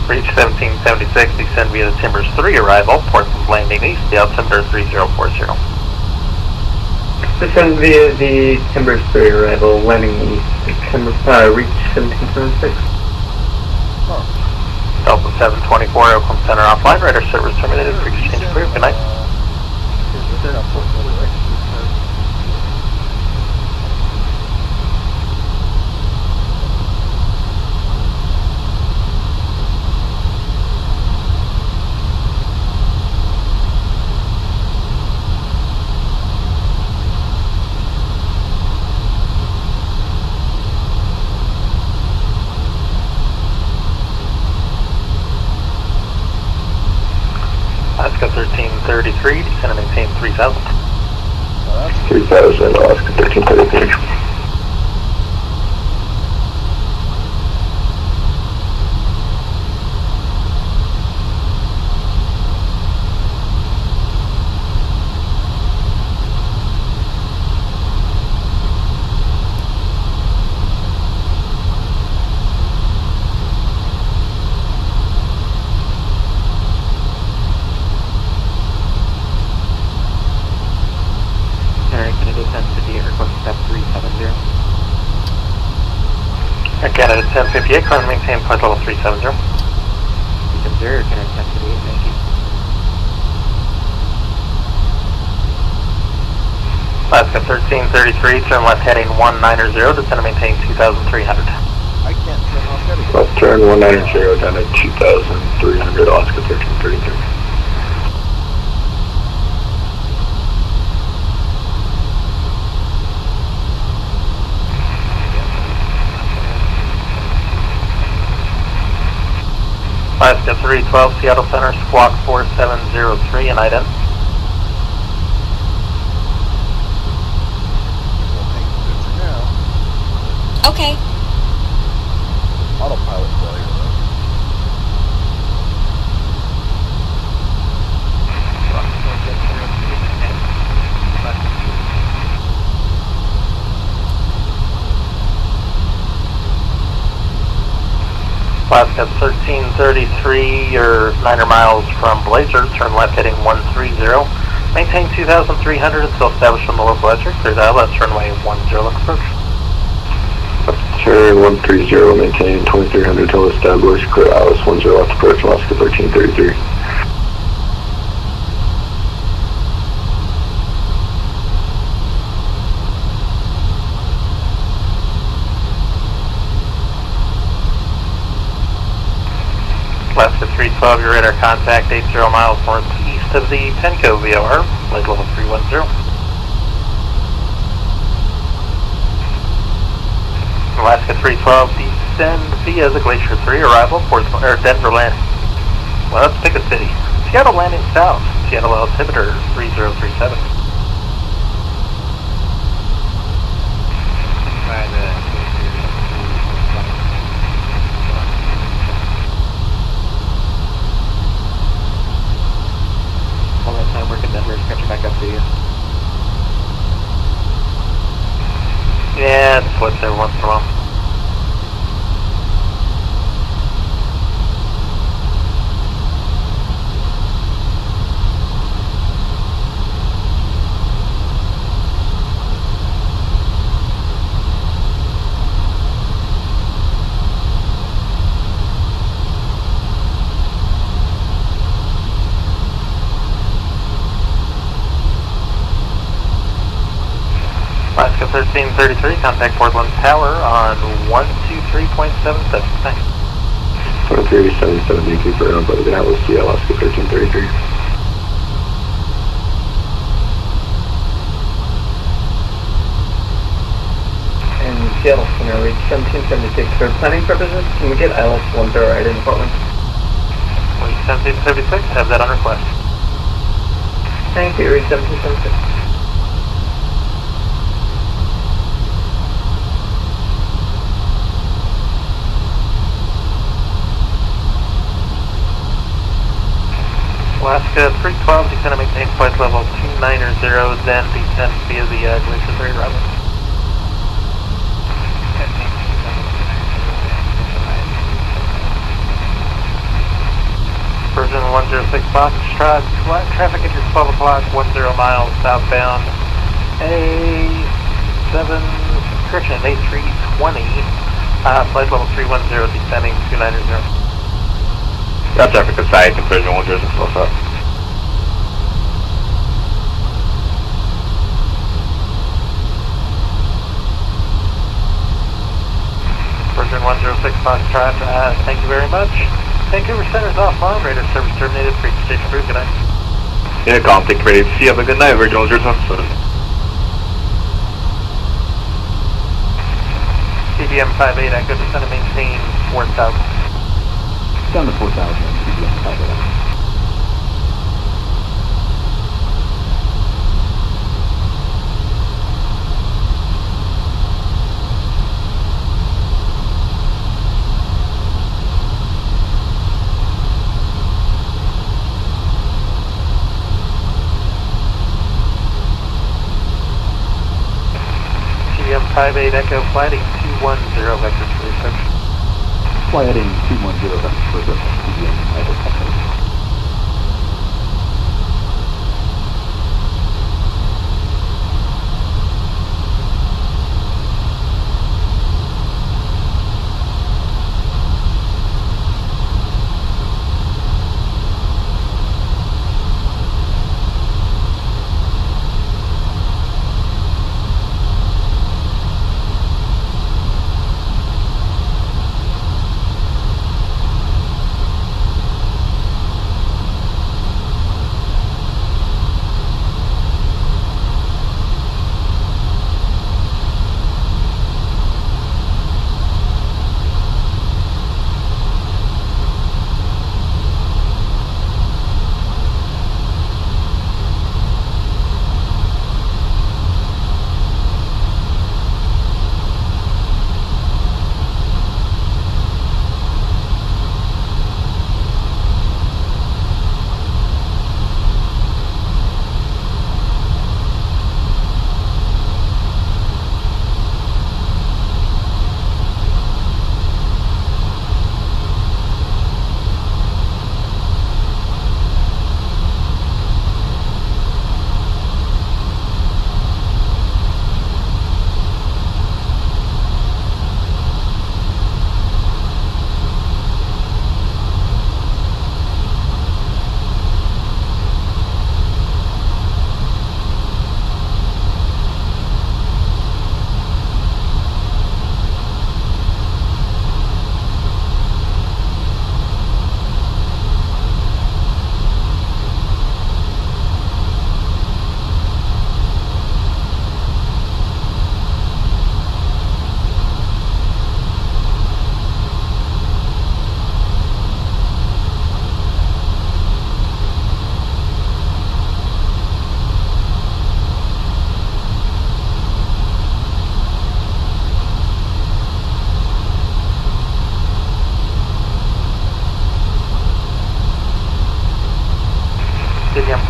Reach 1776, descend via the Timbers 3 arrival, port from landing east, the altimeter 3040. Descend via the Timbers 3 arrival, landing east, reach 1776. Delta 724, Oakland Center offline, radar service terminated, pre-exchange clear, good night. Alaska 1333, descend and maintain 3,000. 3,000, Alaska 1333. Canada 1058, current maintain flight level 370. 370, Canada 1058, thank you. Alaska 1333, turn left heading 190, descend and maintain 2,300. I can't turn off heading. Left turn 190 down at 2,300, Alaska 1333. Alaska 312, Seattle Center, squawk 4703, and ident. Okay. Autopilot failure, though. Alaska 1333, you're 9 miles from Blazer, turn left heading 130. Maintain 2,300 until established on the local electric. Clear dial left runway 10 left approach. Turn 130, maintain 2300 till established. Clear ILS 10 left approach, Alaska 1333. Alaska 312, your radar contact 80 miles northeast of the Penco VOR, flight level 310. Alaska 312, descend via the Glacier 3, arrival, Denver land. Well, let's pick a city. Seattle landing south, Seattle altimeter 3037. One more time, working Denver, catching back up to you. Yeah, it slips every once in a while. Alaska 1333, contact Portland Tower on 123.77. Thanks. 13770, confirmed by the Atlas to Alaska 1333. And Seattle Center, reach 1776 for planning purposes. Can we get ILS 10 right in Portland? 1776, have that on request. Thank you, reach 1776. Alaska 312, descend and maintain flight level 290, then descend via the Glacier 3 arrival. Virgin 106 Foxtrot, traffic at your 12 o'clock, 10 miles southbound. A320, flight level 310, descending 290. That's traffic aside, conversion 106 close up. Virgin 106 Foxtrot, thank you very much. Vancouver Center's offline, radar service terminated, free station approved, good night. Yeah, calm, take care. See you, have a good night, Virgin 106. CBM 58, Echo, descend and maintain 4,000. Down to 4,000. CBM 58. CBM 58, Echo, flighting 210, vector 36. Fly heading 210, that's for the CBM Idle Texas.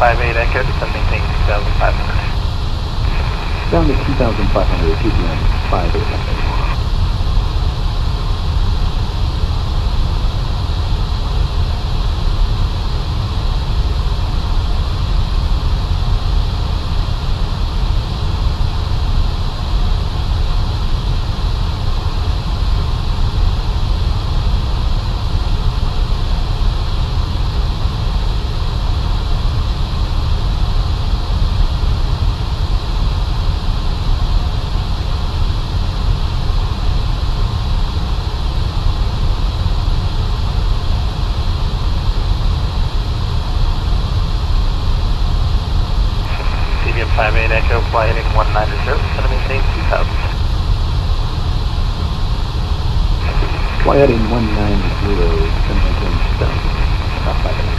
58 Echo, descend maintain 2,500. Down to 2,500, TPM 58 Echo. CBM 58 Echo, fly heading 190, descend maintain 2,000. Fly heading 190, descend maintain 2,000. About 5 Echo.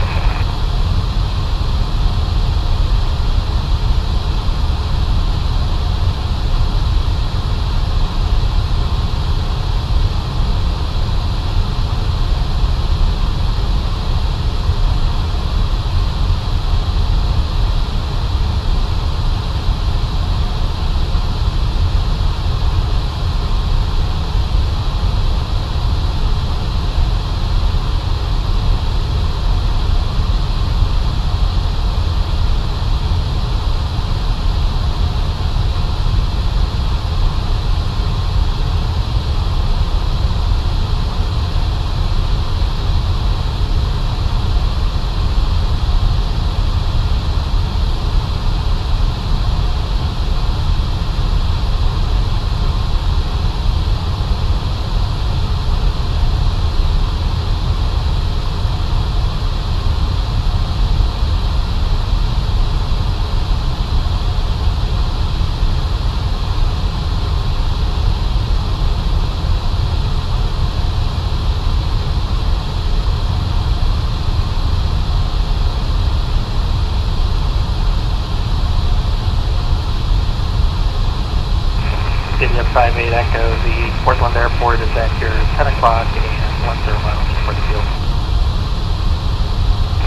CBM 58 Echo, the Portland Airport is at your 10 o'clock and 10 miles for the field.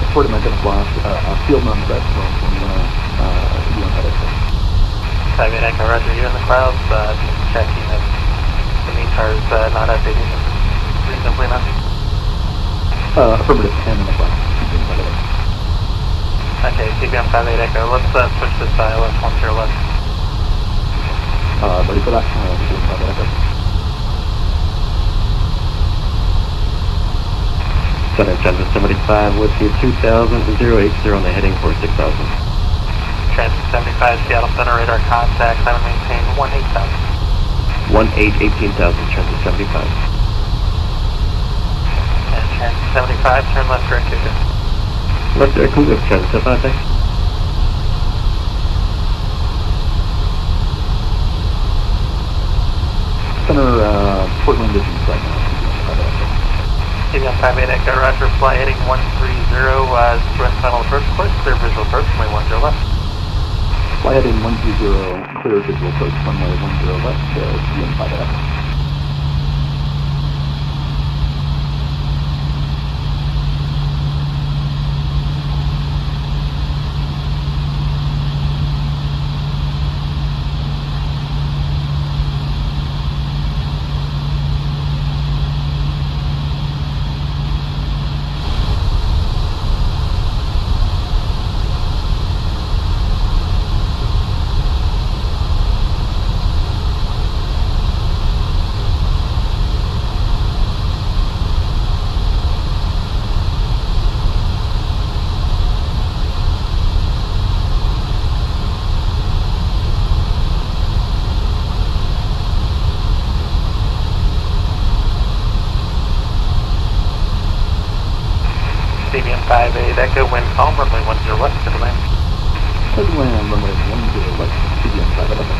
Reported my 10 o'clock, field numbers at from UN Echo. 58 Echo, roger, you in the clouds, just checking if the METAR is not updating reasonably enough. Affirmative 10 o'clock. Okay, CBM 58 Echo, let's switch this ILS 10 left. Ready for that? CBM 58 Echo. Center Transit 75 with you 2000 080 on the heading for 6,000. Transit 75, Seattle Center radar contact, climb and maintain 18,000. 18,000, Transit 75. And Transit 75, turn left direct to Left direct to Transit 75, thanks. Center, Portland is right now. CBM 58 Echo, roger, fly heading 130, join final approach course, clear visual approach, runway 10 left. Fly heading 120, clear visual approach, runway 10 left, CBM 58 Echo. CBM 58 Echo, wind calm, runway 10 left, to the land. Land, runway 10 left, CBM 58 Echo.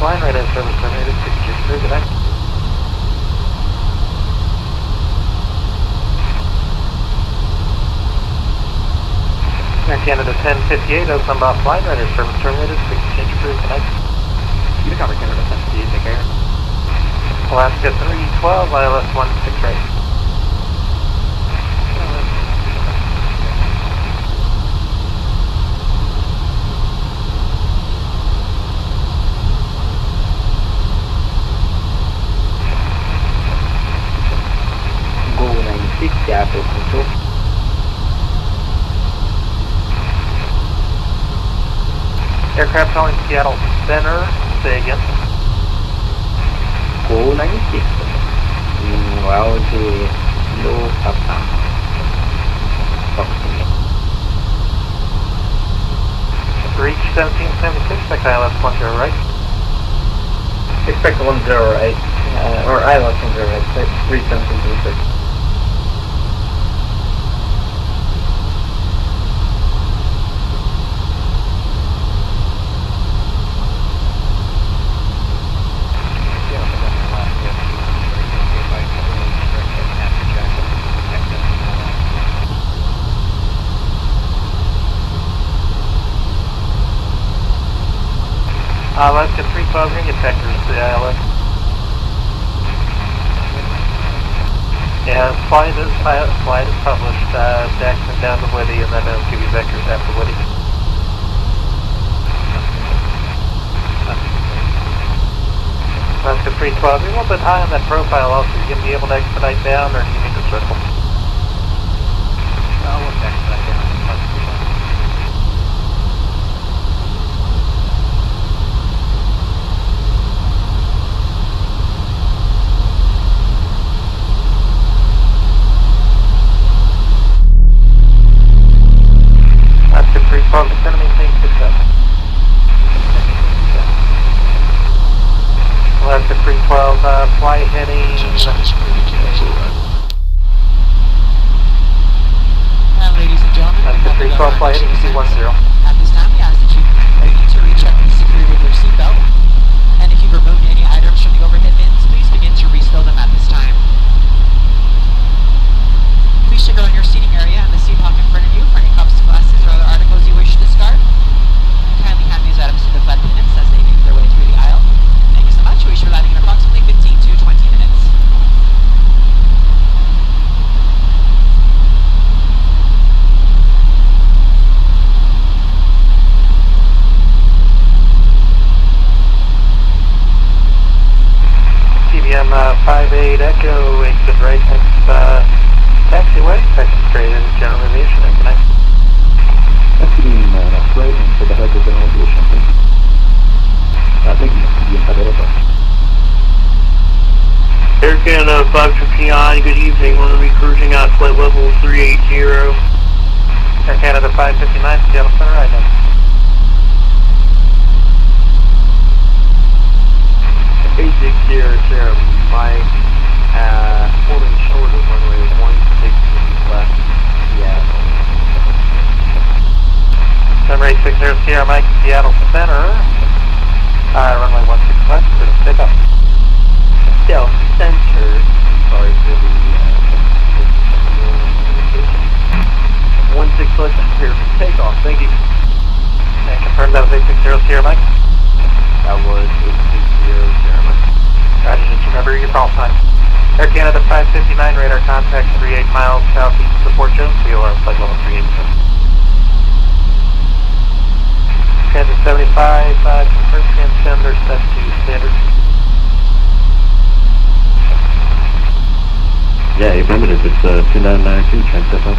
Flying radar service terminated, 6 crew, good night. Air Canada 1058, Oakland off flight radar service terminated, 6 crew, good night. You cover Canada 1058, take care. Alaska 312, ILS 16 right. Go 96, Seattle Control. Aircraft calling Seattle Center, say again. Go 96. Well, the low uptown. Reach 1776, expect ILS 10 right. Expect 10 right. Or ILS 10 right. Reach 1776. Alaska 312, ring detectors to the ILS. Yeah, flight is published, Jackson down to Woody, and then it'll give you vectors after Woody. Alaska 312, you're a little bit high on that profile also. You going to be able to expedite down, or do you need to circle? I'll look to expedite down. Alaska 312, it's going to maintain success. Alaska 312, fly heading. And ladies and gentlemen, Alaska 312, fly heading C10. at this time we ask that you continue to recheck and secure with your seatbelt. And if you've removed any items from the overhead bins, please begin to restow them at this time. Please check out on your seating area and the seat pocket in front of you for any cups, glasses, or other articles you wish to discard. And kindly hand these items to the flight attendants as they make their way through the aisle. Thank you so much. We should be landing in approximately 15 to 20 minutes. CBM 58 Echo, exit right next taxiway, FS2CREW, General Aviation, good night. Exiting left right and for the head of general aviation. Thank you. Air Canada 559, good evening. We're going to be cruising out flight level 380. Air Canada 559, Seattle Center, right now. Basic Sierra Mike, holding short of runway 16 left, Seattle. Sunray 60 Sierra Mike, Seattle Center. Runway 16 left, for the pickup. Seattle Center, sorry for the 16 left, prepare for takeoff, thank you. And confirm that was 860 Sierra Mike? That was 860 Sierra Mike. Roger, just remember your call sign. Air Canada 559, radar contact 38 miles southeast of Fort Jones, VOR flight level 387. Kansas 75, confirm transponder set to standard. Yeah, affirmative. It's 2992, transit 5.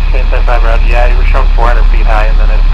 Transit 5, roger. Yeah, you were showing 400 feet high, and then it's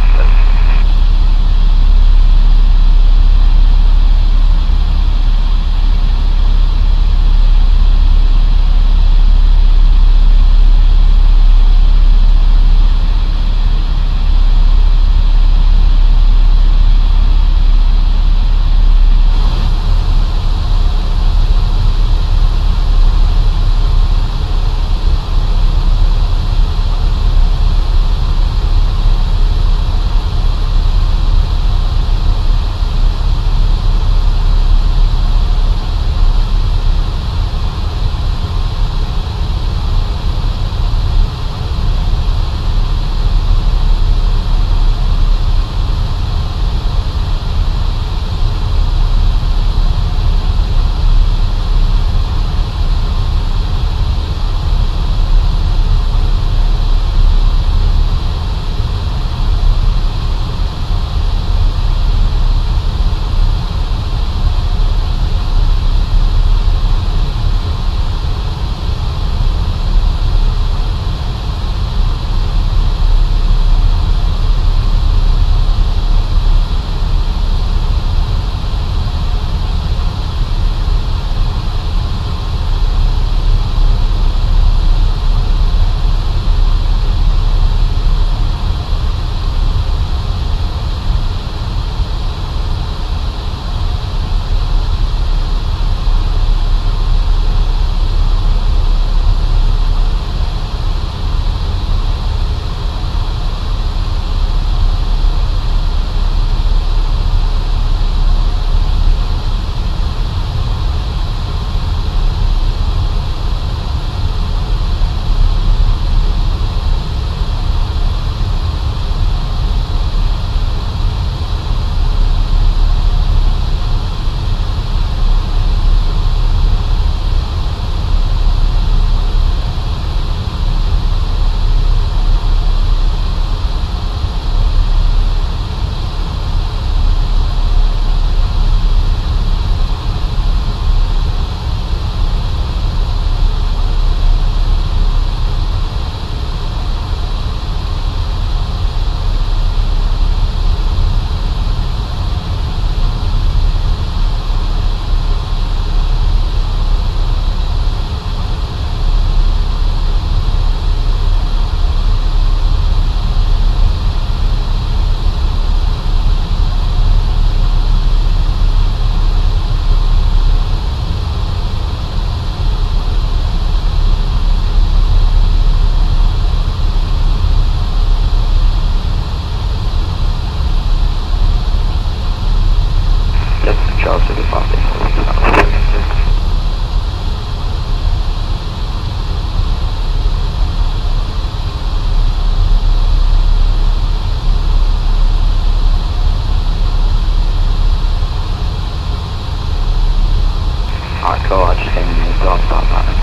Cool, I just came in the dog spot on it.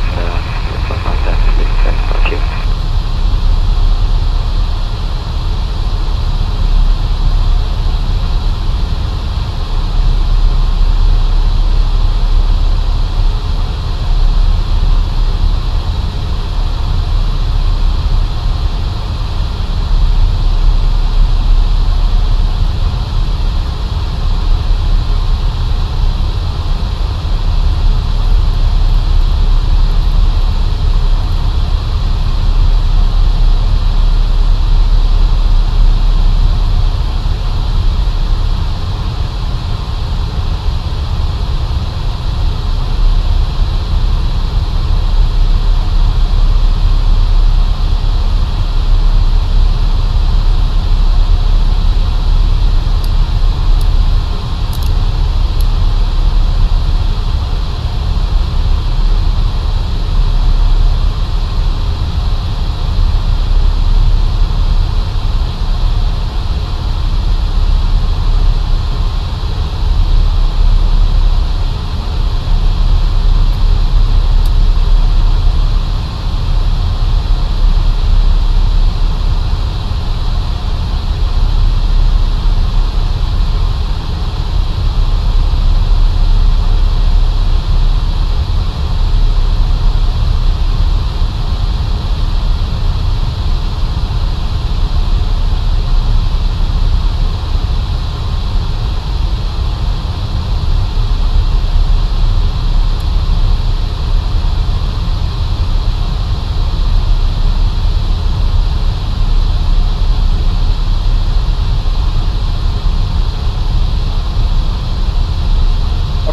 Something like that. Thank you.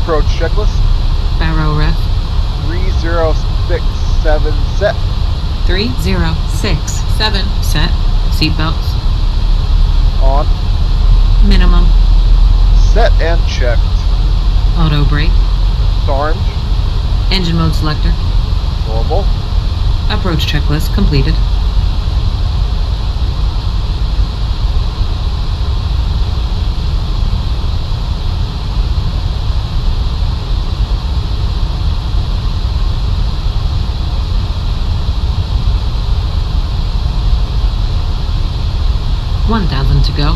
Approach checklist. Barrow ref. 3067 set. 3067 set. Seatbelts. On. Minimum. Set and checked. Auto brake. Orange. Engine mode selector. Normal. Approach checklist completed. $1,000 to go.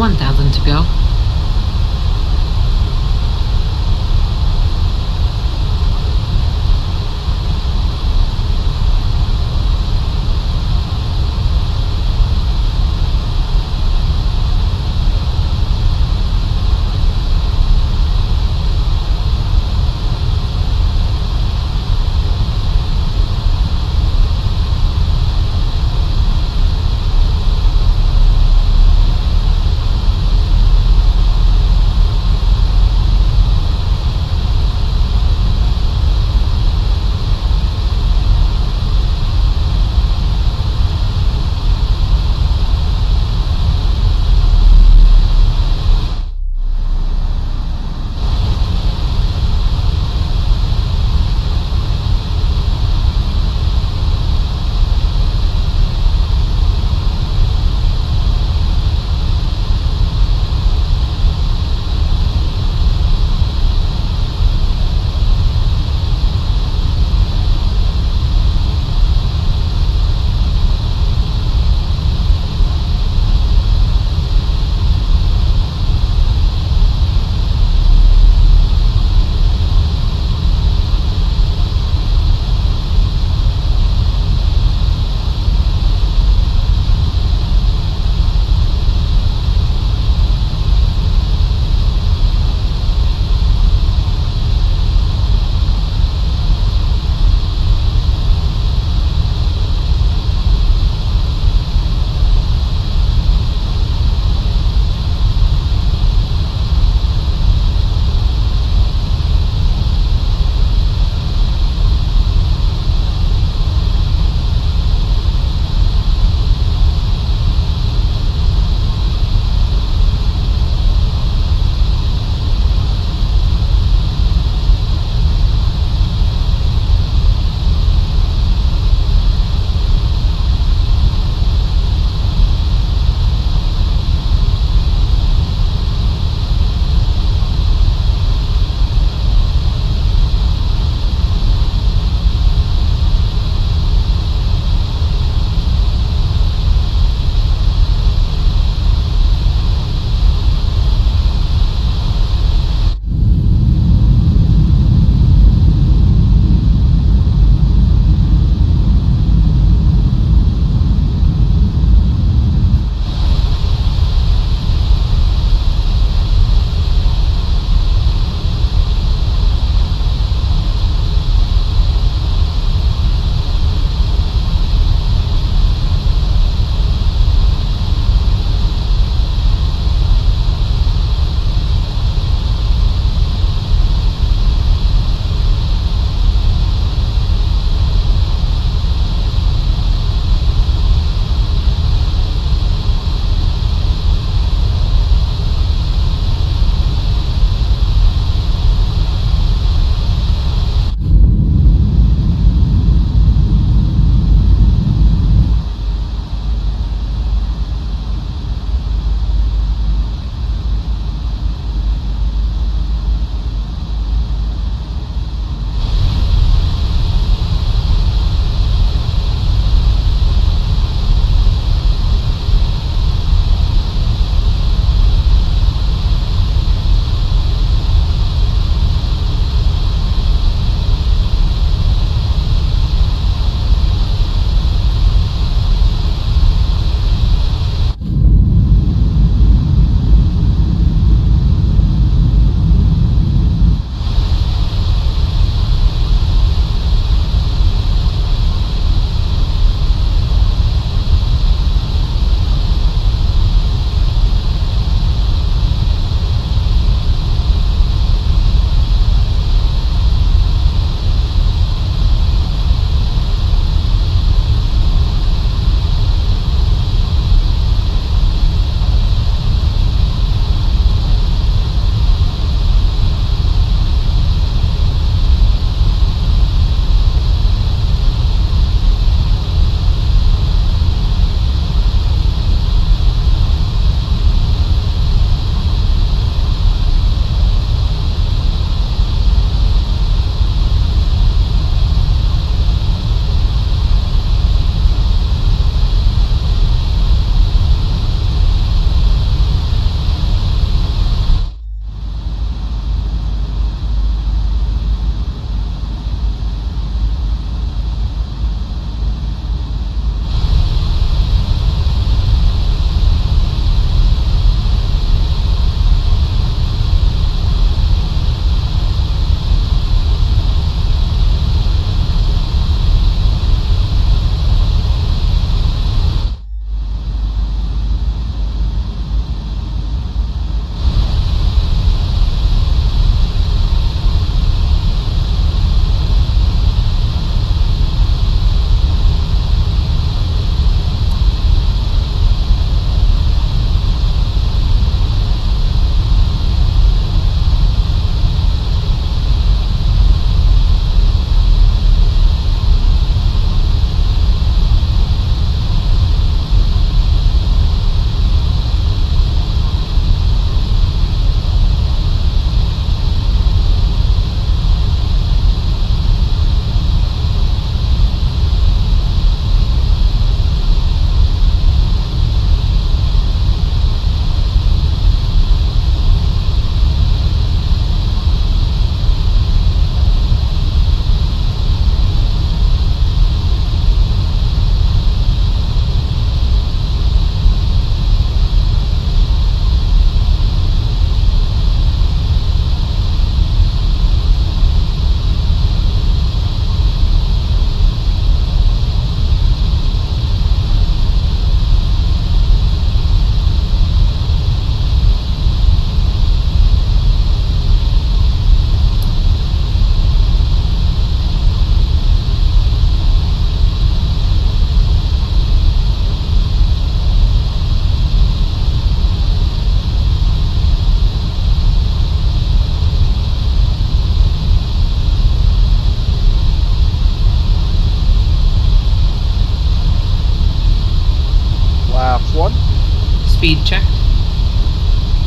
1,000 to go.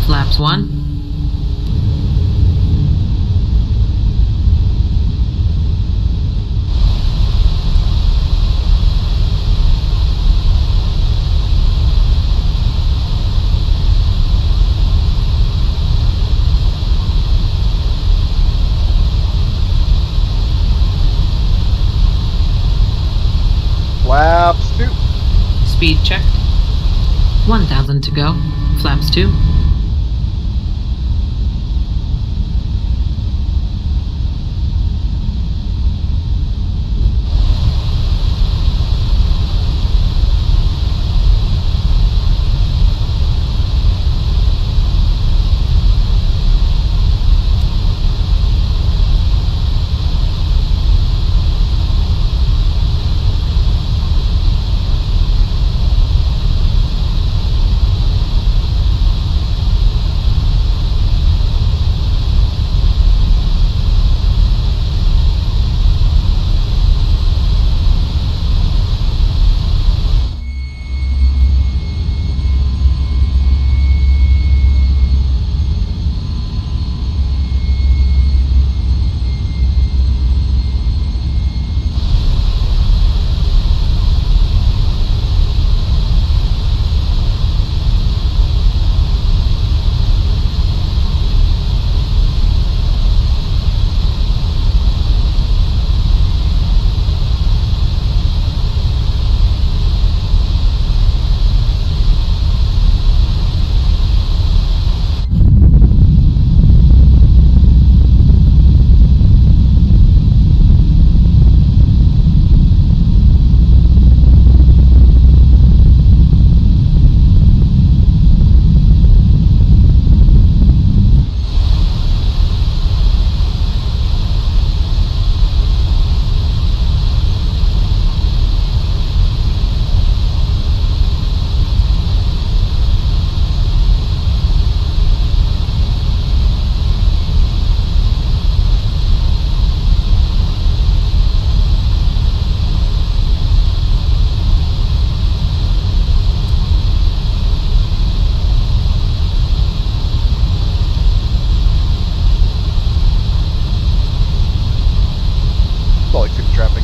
Flaps 1. Flaps 2. Speed checked. 1,000 to go. Flaps 2.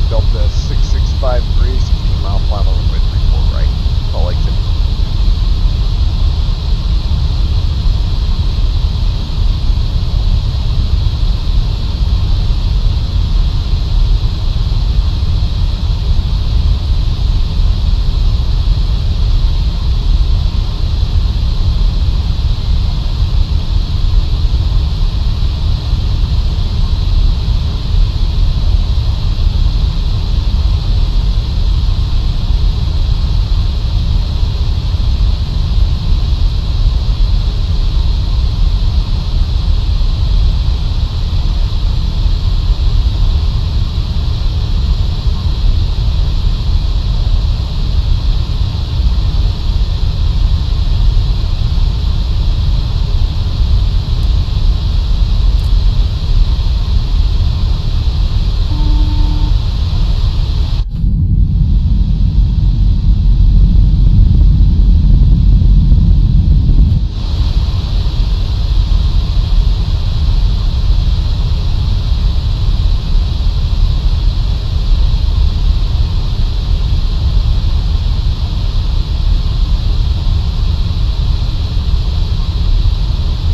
Delta 6653, 16 mile final runway 34 right. Salt Lake City.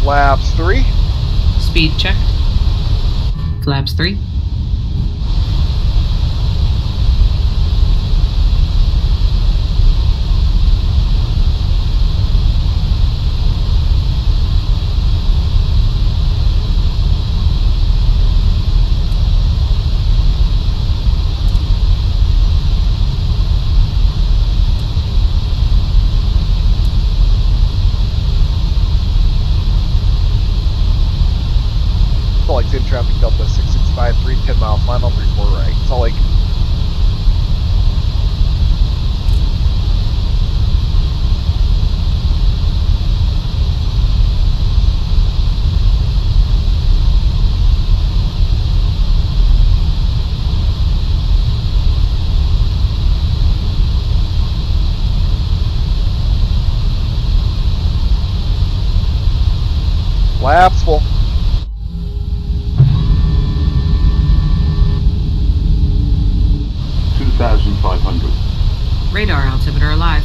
Flaps 3. Speed checked. Flaps 3. Salt Lake in traffic Delta 6653, 10 mile final, 34 right. Salt Lake. Flaps full. Radar altimeter alive.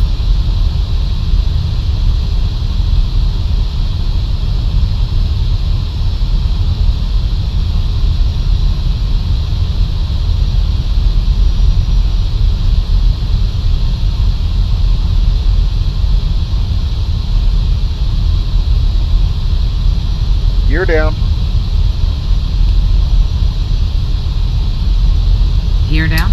Gear down. Gear down.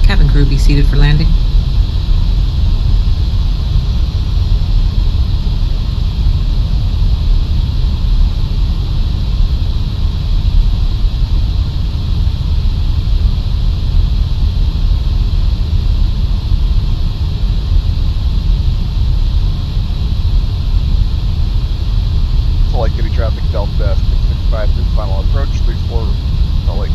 Cabin crew be seated for landing. Salt Lake City traffic, Delta 665 through final approach, 34 Salt Lake.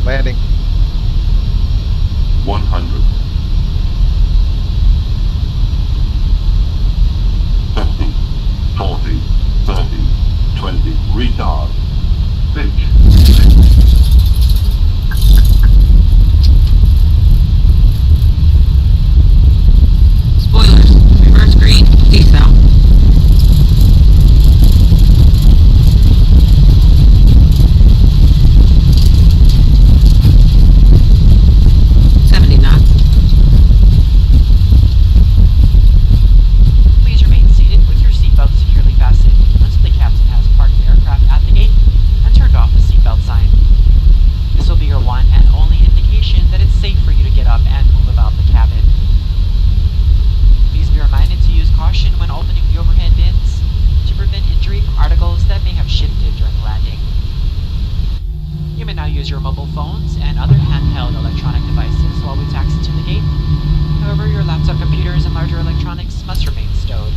Landing. 100. 50, 40, 30, 20. Retard. Pitch. Spoilers. Reverse green. Peace out. Please remain seated with your seatbelt securely fastened until the captain has parked the aircraft at the gate and turned off the seatbelt sign. This will be your one and only indication that it's safe for you to get up and move about the cabin. Please be reminded to use caution when opening the overhead bins to prevent injury from articles that may have shifted during landing. You may now use your mobile phones and other handheld electronic devices while we taxi to the gate. However, your laptop computers and larger electronics must remain stowed.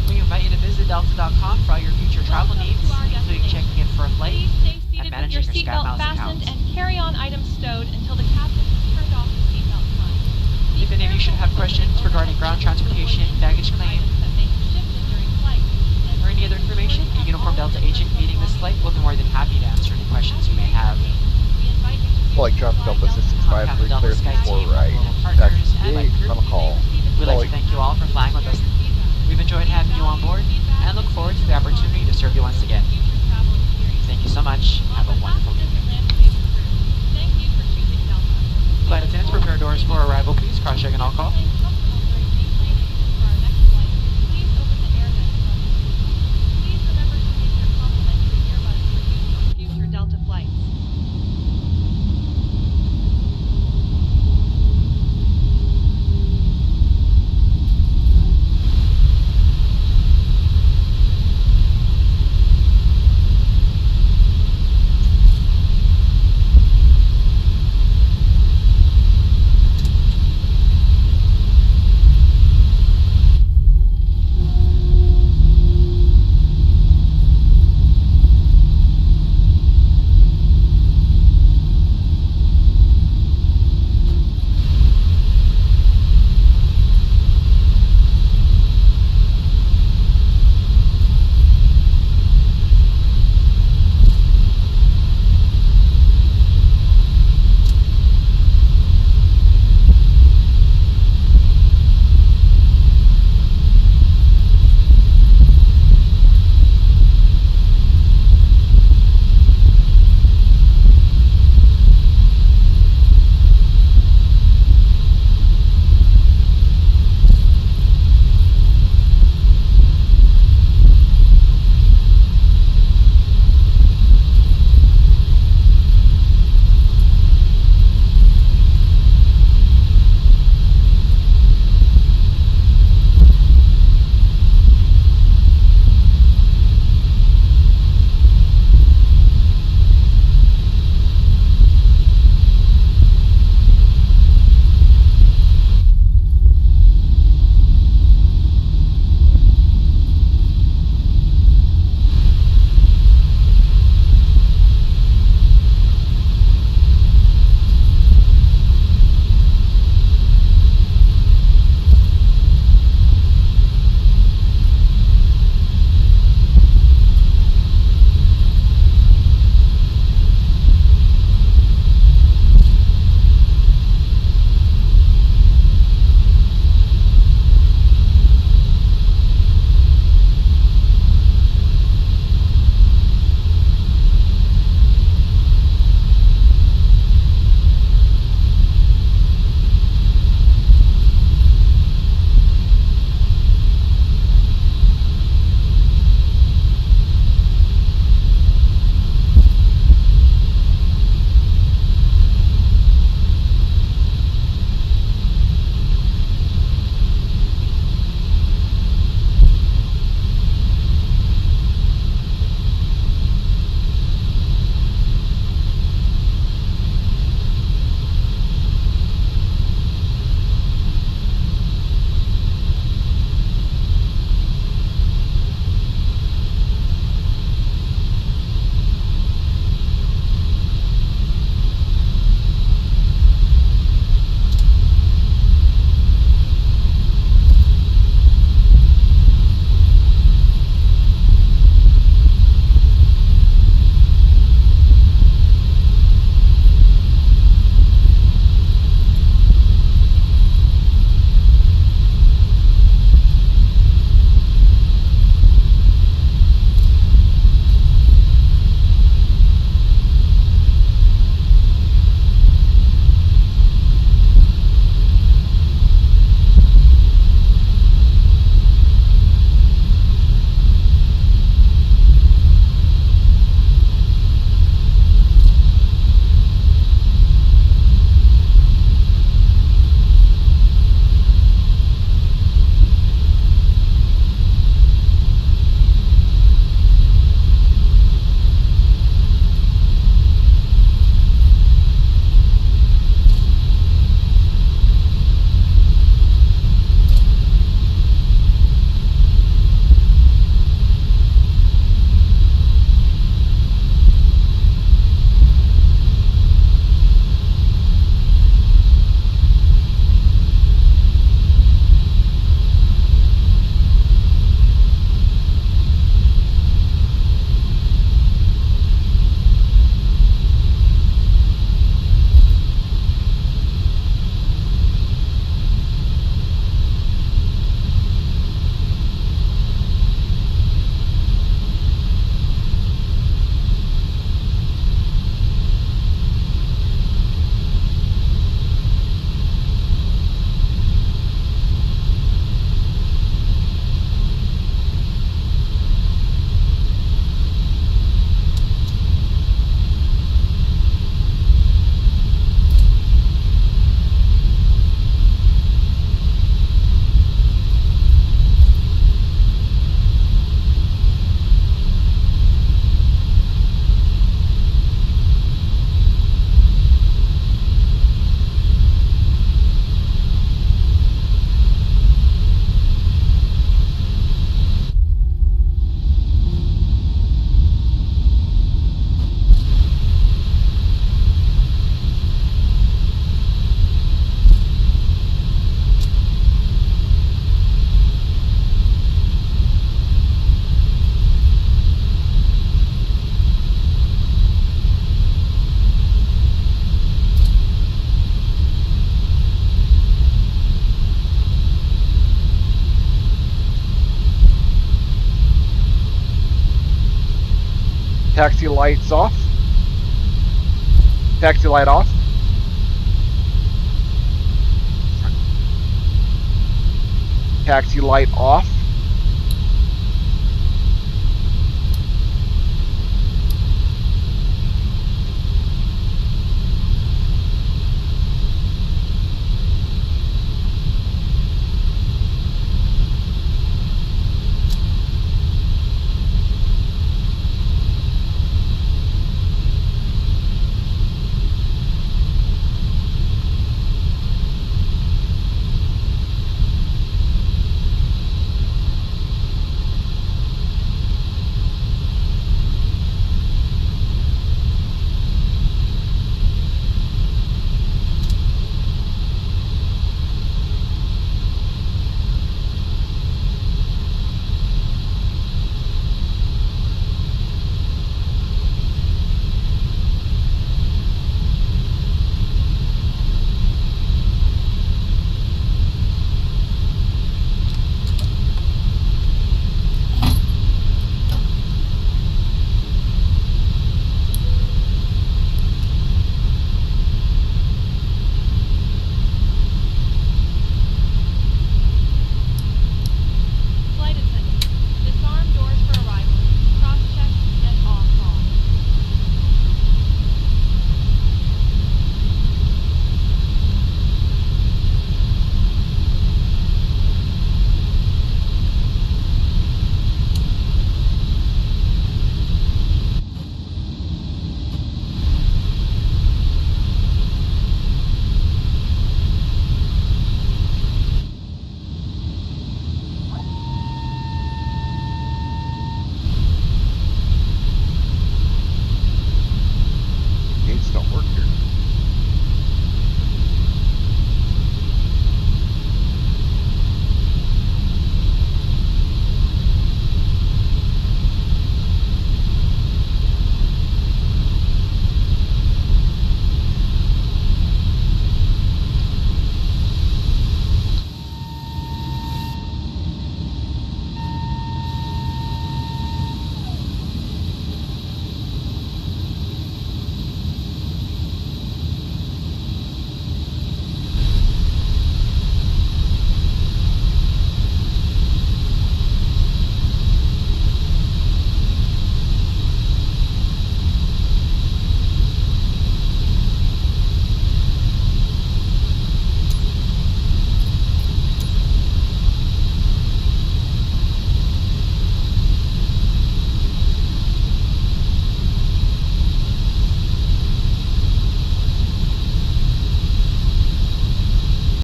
We invite you to visit delta.com for all your future travel needs, including checking in for a flight and managing your SkyMiles accounts. And carry on items stowed until the captain has turned off the seatbelt sign. If any of you should have questions regarding ground transportation, baggage claim, or any other information, a Uniform Delta agent may 65, Delta clear Sky 4 Team, right. global Taxi partners, and gate, crew. final call. We'd like to thank you all for flying with us. We've enjoyed having you on board and look forward to the opportunity to serve you once again. Thank you so much. Have a wonderful evening. Flight attendants, prepare doors for arrival, please. Cross-check and all call. Delta flights. Taxi lights off. Taxi light off. Taxi light off.